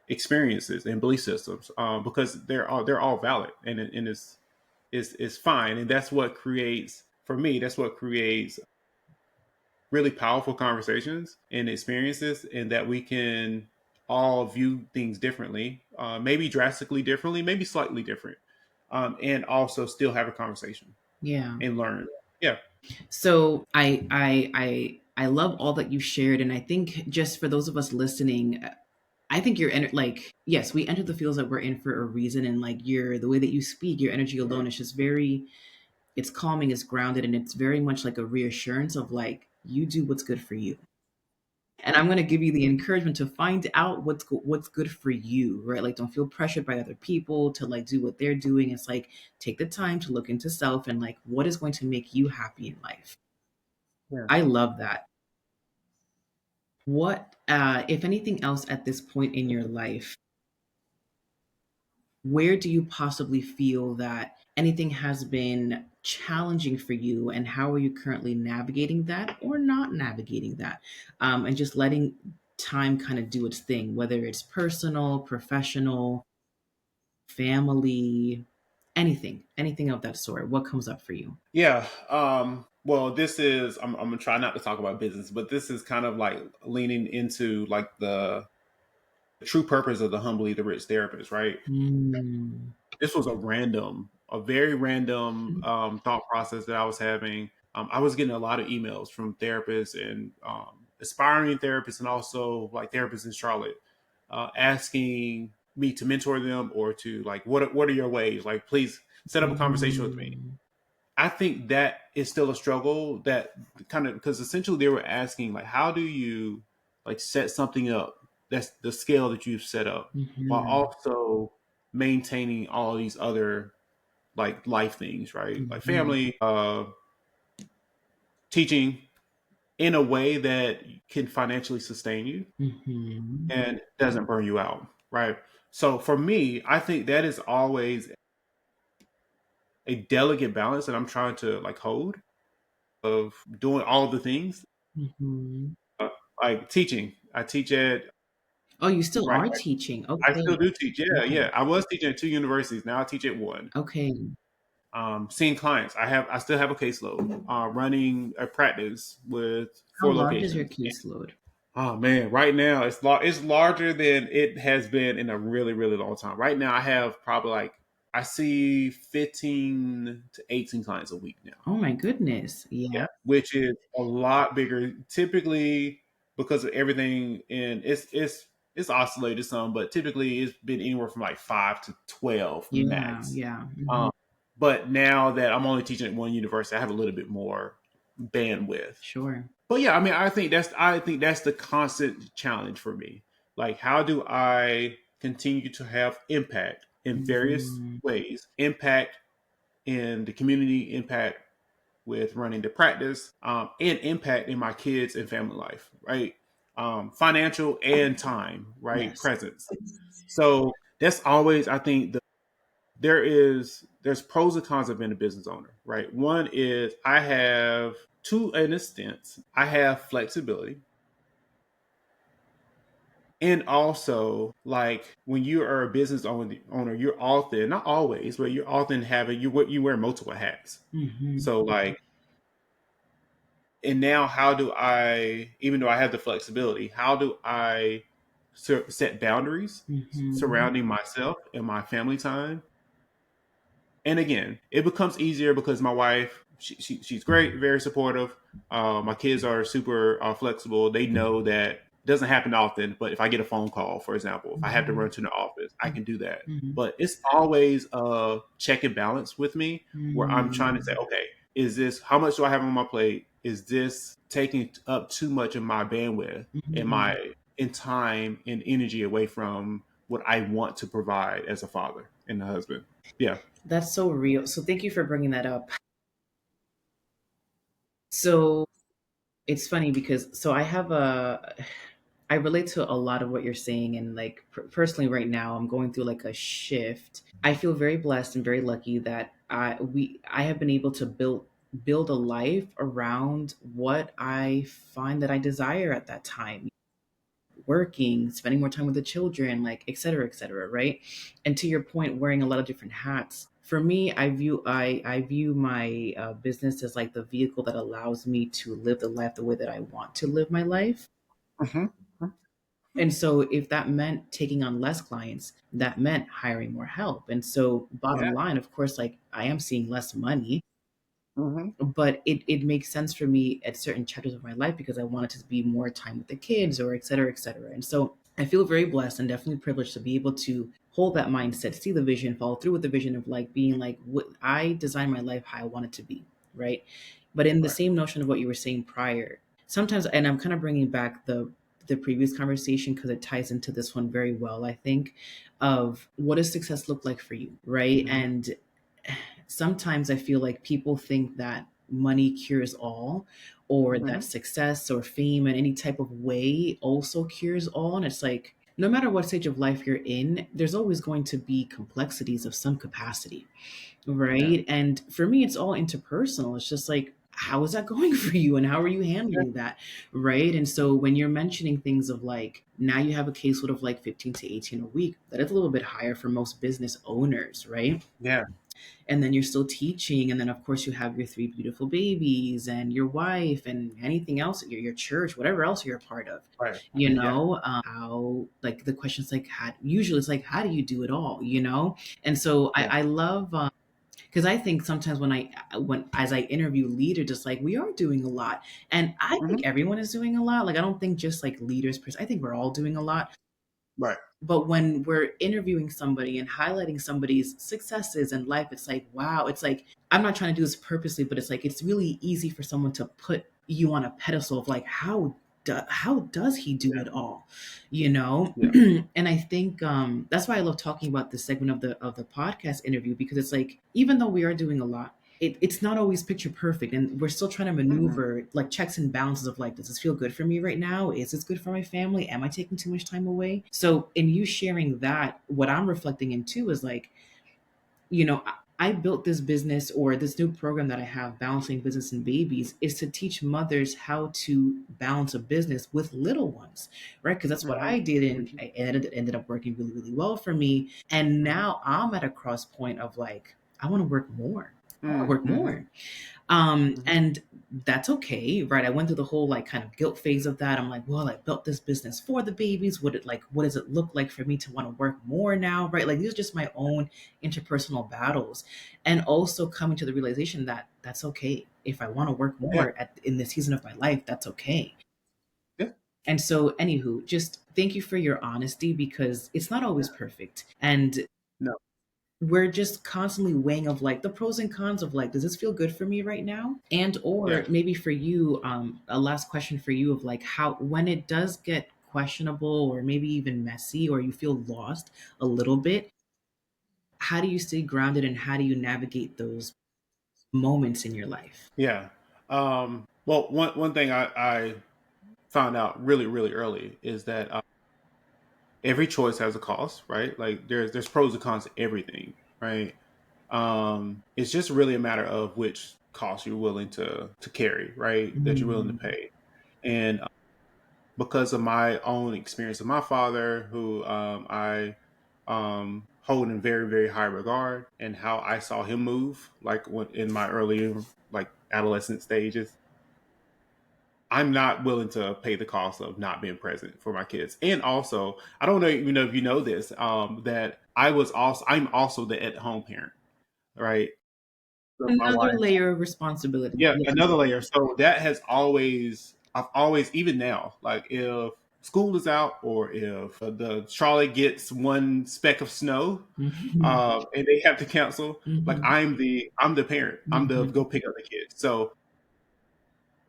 experiences and belief systems, because they're all valid, and it's fine, and that's what creates, for me, that's what creates really powerful conversations and experiences, and that we can all view things differently, maybe drastically differently, maybe slightly different, and also still have a conversation Yeah. and learn. Yeah. So I love all that you shared, and I think just for those of us listening, I think like yes, we entered the fields that we're in for a reason, and like the way that you speak, your energy alone is just very, it's calming, it's grounded, and it's very much like a reassurance of like you do what's good for you. And I'm going to give you the encouragement to find out what's good for you, right? Like don't feel pressured by other people to like do what they're doing. It's like take the time to look into self and like what is going to make you happy in life. Yeah. I love that. What, if anything else at this point in your life, where do you possibly feel that anything has been challenging for you, and how are you currently navigating that or not navigating that? And just letting time kind of do its thing, whether it's personal, professional, family, anything of that sort. What comes up for you? Yeah. Well, this is, I'm gonna try not to talk about business, but this is kind of like leaning into like the true purpose of the Humbly the Rich therapist, right? Mm. This was a very random thought process that I was having. I was getting a lot of emails from therapists and aspiring therapists, and also like therapists in Charlotte, asking me to mentor them, or to like, what are your ways? Like, please set up a conversation with me. Mm. I think that is still a struggle, that kind of, because essentially they were asking like, how do you like set something up that's the scale that you've set up, while Mhm. also maintaining all these other like life things, right? Like Mhm. family, teaching, in a way that can financially sustain you Mhm. and doesn't burn you out, right? So for me, I think that is always a delicate balance that I'm trying to like hold, of doing all the things. Mhm. uh, like teaching, I teach at, Oh, you still right, are teaching. I still Okay. do teach. Yeah, Okay. yeah, I was teaching at two universities, now I teach at one. Okay. Seeing clients. I still have a caseload. Running a practice with How 4 large is your locations. caseload? Oh man, right now it's larger than it has been in a really really long time. Right now I have probably like I see 15 to 18 clients a week now. Oh my goodness. Yeah, Yeah. which is a lot bigger. Typically, because of everything, and it's oscillated some, but typically it's been anywhere from like 5 to 12 Yeah. max. Yeah. Um, but now that I'm only teaching at one university, I have a little bit more bandwidth. Sure. But yeah, I mean, I think that's the constant challenge for me. Like, how do I continue to have impact in various Mhm. ways? Impact in the community, impact with running the practice, and impact in my kids and family life, right? Financial and time, right? Yes. Presence. So that's always, I think, there's pros and cons of being a business owner, right? One is I have, to an extent, I have flexibility. And also, like when you are a business owner, you're often, not always, but you're often having you wear multiple hats. Hmm. So like, and now how do I, even though I have the flexibility, how do I set boundaries Hmm. surrounding myself and my family time? And again, it becomes easier because my wife, she's great, very supportive. My kids are super flexible. They know that it doesn't happen often, but if I get a phone call, for example, if I have to run to the office, I can do that. Hmm. But it's always a check and balance with me where I'm trying to say, Hmm. okay, is this, how much do I have on my plate? Is this taking up too much of my bandwidth and Hmm. my in time and energy away from what I want to provide as a father and a husband? Yeah. That's so real. So thank you for bringing that up. So it's funny because I relate to a lot of what you're saying, and like personally right now I'm going through like a shift. I feel very blessed and very lucky that I have been able to build a life around what I find that I desire at that time, working, spending more time with the children, like et cetera, right? And to your point, wearing a lot of different hats. For me, I view my business as like the vehicle that allows me to live the life the way that I want to live my life. Hmm. And so if that meant taking on less clients, that meant hiring more help. And so Yeah. bottom line, of course, like I am seeing less money, Hmm. but it makes sense for me at certain chapters of my life because I wanted to be more time with the kids or et cetera, et cetera. And so I feel very blessed and definitely privileged to be able to hold that mindset, see the vision, follow through with the vision of like being like what I design my life how I want it to be, right? But in the Right. same notion of what you were saying prior, sometimes, and I'm kind of bringing back the previous conversation because it ties into this one very well, I think, of what does success look like for you, right? Hmm. And sometimes I feel like people think that money cures all, or that Hmm. success or fame in any type of way also cures all. And it's like, no matter what stage of life you're in, there's always going to be complexities of some capacity, Yeah. right? And for me, it's all interpersonal. It's just like, how is that going for you and how are you handling that, right? And so when you're mentioning things of like, now you have a caseload of like 15 to 18 a week, that is a little bit higher for most business owners, right? Yeah. And then you're still teaching, and then of course you have your three beautiful babies and your wife and anything else, your church, whatever else you're a part of, Right. you Yeah. know. How, like, the question's like, how, usually it's like, how do you do it all, you know? And so Yeah. I love, because I think sometimes when as I interview leaders, just like we are doing a lot, and I think Hmm. everyone is doing a lot. Like I don't think just like leaders, I think we're all doing a lot. Right. But when we're interviewing somebody and highlighting somebody's successes in life, it's like, wow, it's like, I'm not trying to do this purposely, but it's like, it's really easy for someone to put you on a pedestal of like, how does he do Yeah. it all? You know? Yeah. And I think that's why I love talking about this segment of the podcast interview, because it's like, even though we are doing a lot, it's not always picture perfect, and we're still trying to Hmm. maneuver like checks and balances of like, does this feel good for me right now, is this good for my family, am I taking too much time away? So in you sharing that, what I'm reflecting into is like, you know, I built this business, or this new program that I have, balancing business and babies, is to teach mothers how to balance a business with little ones, right? Because that's what Hmm. I did, and it ended up working really, really well for me. And now I'm at a cross point of like, I want to work more. I work Mm-hmm. more. Mm-hmm. And that's okay, right? I went through the whole like kind of guilt phase of that. I'm like, well, I built this business for the babies. What does it look like for me to want to work more now, right? Like these are just my own interpersonal battles, and also coming to the realization that that's okay. If I want to work Yeah. more in this season of my life, that's okay. Yeah. And so, anywho, just thank you for your honesty because it's not always Yeah. perfect, and No. we're just constantly weighing of like the pros and cons of like, does this feel good for me right now? And Yeah. or maybe for you, a last question for you of like how when it does get questionable or maybe even messy or you feel lost a little bit, how do you stay grounded and how do you navigate those moments in your life? Yeah. Well, one thing I found out really, really early is that every choice has a cost, right? Like there's pros and cons to everything, right? It's just really a matter of which cost you're willing to carry, right? That you're willing to Mm, pay. And because of my own experience of my father, who I hold in very, very high regard, and how I saw him move, like when, in my early like adolescent stages, I'm not willing to pay the cost of not being present for my kids. And also, I don't know even know if you know this, that I'm also the at home parent, right? So my another wife, layer of responsibility. yeah, Yes. another layer. So that has always, I've always, even now, like if school is out or if the Charlotte gets one speck of snow, Mhm. and they have to cancel, like Mhm. I'm the parent. I'm the Mhm. go pick up the kids. So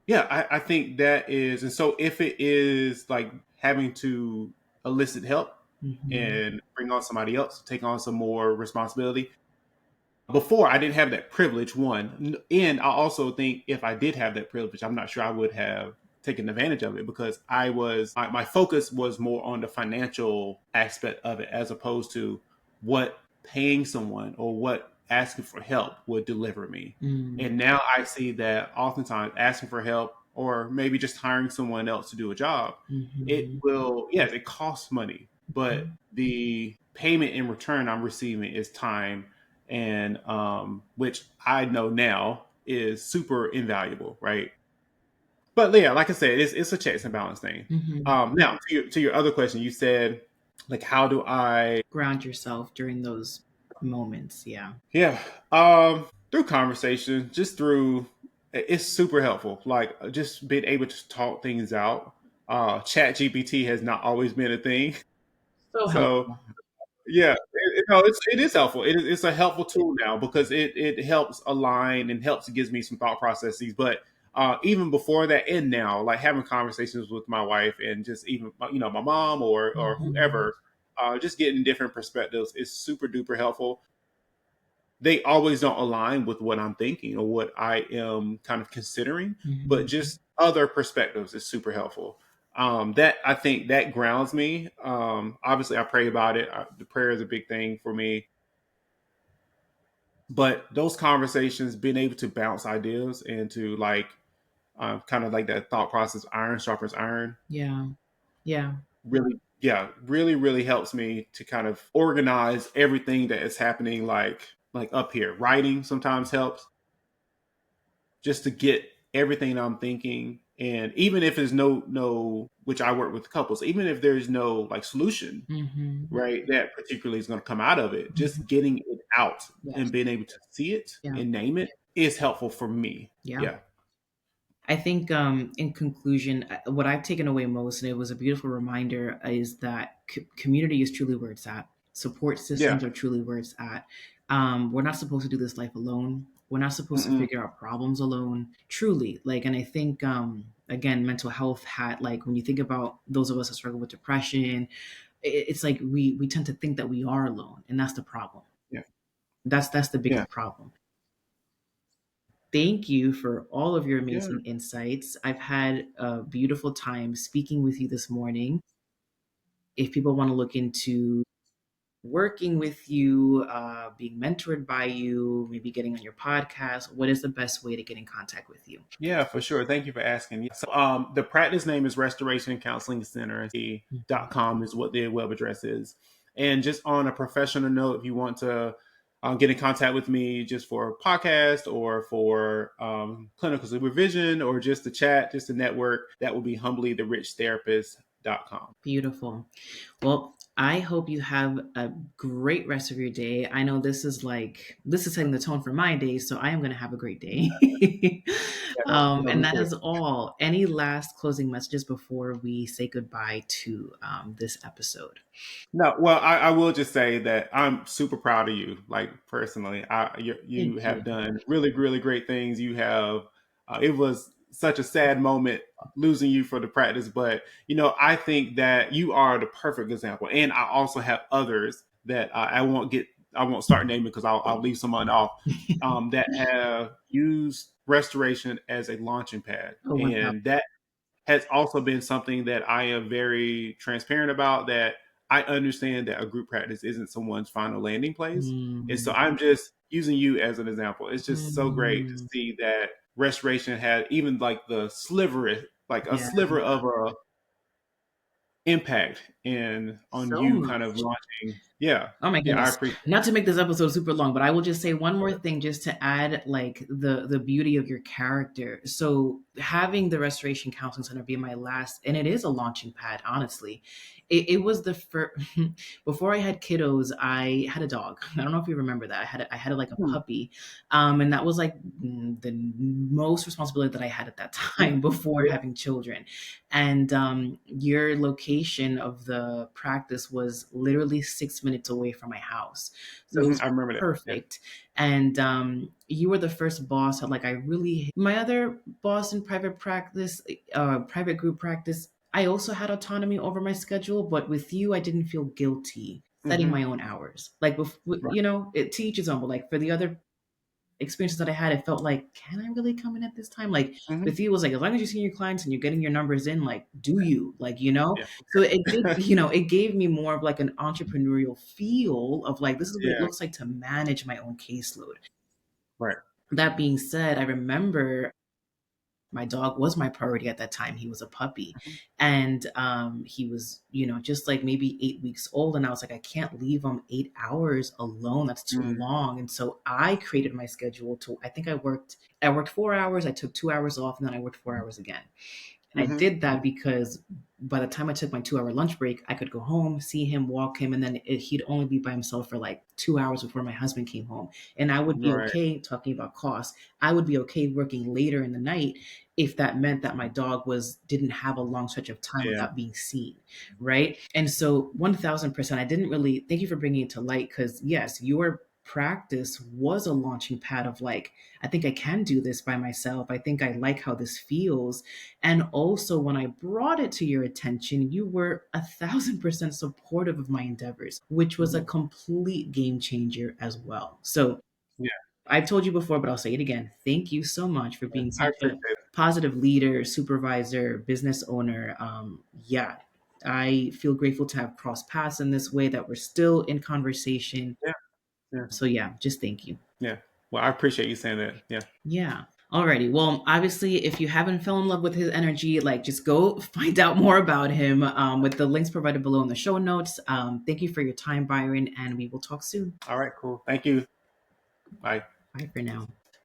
yeah, I think that is, and so if it is like having to elicit help Mhm. and bring on somebody else to take on some more responsibility. Before I didn't have that privilege, one, and I also think if I did have that privilege, I'm not sure I would have taken advantage of it because my focus was more on the financial aspect of it as opposed to what paying someone or what asking for help would deliver me. Mm. And now I see that oftentimes asking for help or maybe just hiring someone else to do a job, it Mhm. will, yes, it costs money, but the payment in return I'm receiving is time, and which I know now is super invaluable, right? But yeah, like I said, it's a checks and balance thing. Mhm. Now to your other question, you said like how do I, Ground yourself during those moments. Yeah. yeah, through conversation, just through, it's super helpful. Like just being able to talk things out. Chat GPT has not always been a thing, So so helpful. yeah, no, it is helpful. It's a helpful tool now because it helps align and helps, it gives me some thought processes. But even before that and now, like having conversations with my wife and just even my mom or Mhm. whoever, just getting different perspectives is super duper helpful. They always don't align with what I'm thinking or what I am kind of considering, but Mhm. just other perspectives is super helpful. That I think that grounds me. Obviously, I pray about it. The prayer is a big thing for me, but those conversations, being able to bounce ideas and to like kind of like that thought process, iron sharpens iron, Yeah. Yeah. really, yeah, really, really helps me to kind of organize everything that is happening. Like up here, writing sometimes helps just to get everything I'm thinking. And even if there's no, which I work with couples, even if there's no like solution, Mhm. right, that particularly is going to come out of it, Mhm. just getting it out Yes. and being able to see it Yeah. and name it is helpful for me. Yeah. Yeah, I think, in conclusion, what I've taken away most, and it was a beautiful reminder, is that community is truly where it's at. Support yeah, systems are truly where it's at. We're not supposed to do this life alone. We're not supposed to mm-mm. figure out problems alone. Truly, like, and I think, again, mental health had like when you think about those of us that struggle with depression, it's like we tend to think that we are alone, and that's the problem. Yeah, That's the yeah, biggest problem. Thank you for all of your yeah, amazing insights. I've had a beautiful time speaking with you this morning. If people want to look into working with you, being mentored by you, maybe getting on your podcast, what is the best way to get in contact with you? yeah, for sure. Thank you for asking. Yeah, so the practice name is Restoration Counseling Center. Mhm. .com is what the web address is. And just on a professional note, if you want to get in contact with me just for a podcast or for clinical supervision or just to chat, just to network, that will be humblytherichtherapist.com. Beautiful. Well, I hope you have a great rest of your day. I know this is setting the tone for my day, so I am going to have a great day. Yeah, no, And me that too. is all. Any last closing messages before we say goodbye to this episode? No, well, I will just say that I'm super proud of you. Like personally, you Thank you. have done really, really great things. You have. It was such a sad moment losing you for the practice, but I think that you are the perfect example. And I also have others that I won't get. I won't start naming because I'll leave someone off that have used restoration as a launching pad, Oh, 1000. and that has also been something that I am very transparent about, that I understand that a group practice isn't someone's final landing place. And so Mm, I'm just using you as an example. It's just so great to mm, see that restoration had even like the sliver, like a yeah, sliver of a impact in on so you kind of much. launching. Yeah. Oh my Yeah. I goodness. appreciate Not to make this episode super long, but I will just say one more thing just to add like the beauty of your character. So having the Restoration Counseling Center be my last, and it is a launching pad, honestly. It was the first before I had kiddos, I had a dog. I don't know if you remember that. I had like a it. puppy. And that was like the most responsibility that I had at that time before Yeah. having children. And your location of the practice was literally 6 minutes away from my house, so it was I remember that. Yeah. perfect. And you were the first boss that like I really my other boss in private practice, private group practice, I also had autonomy over my schedule, but with you I didn't feel guilty setting Hmm. my own hours, like Right. it to each his own, but like for the other experiences that I had, it felt like, can I really come in at this time? Like Hmm. with you, it was like, as long as you're seeing your clients and you're getting your numbers in, like, do you, like, Yeah. So it did, it gave me more of like an entrepreneurial feel of like, this is what it Yeah. looks like to manage my own caseload. Right. That being said, I remember my dog was my priority at that time. He was a puppy, Mhm. and he was, just like maybe 8 weeks old. And I was like, I can't leave him 8 hours alone. That's too Mm. long. And so I created my schedule to, I think I worked 4 hours. I took 2 hours off, and then I worked 4 hours again. And I Mhm. did that because by the time I took my 2 hour lunch break, I could go home, see him, walk him, and then he'd only be by himself for like 2 hours before my husband came home. And I would be Right. okay talking about costs. I would be okay working later in the night if that meant that my dog didn't have a long stretch of time Yeah. without being seen, right? And so 1000%, I didn't really thank you for bringing it to light, because yes, your practice was a launching pad of like, I think I can do this by myself. I think I like how this feels. And also, when I brought it to your attention, you were 1000% supportive of my endeavors, which was a Mhm. complete game changer as well. So Yeah. I've told you before, but I'll say it again. Thank you so much for being I such a appreciate it. positive leader, supervisor, business owner. Yeah, I feel grateful to have crossed paths in this way, that we're still in conversation. Yeah. Yeah. So, yeah, just thank you. Yeah. Well, I appreciate you saying that. Yeah. Yeah. Alrighty. Well, obviously, if you haven't fell in love with his energy, like just go find out more about him with the links provided below in the show notes. Thank you for your time, Byron, and we will talk soon. All right. Cool. Thank you. Bye. Bye for now.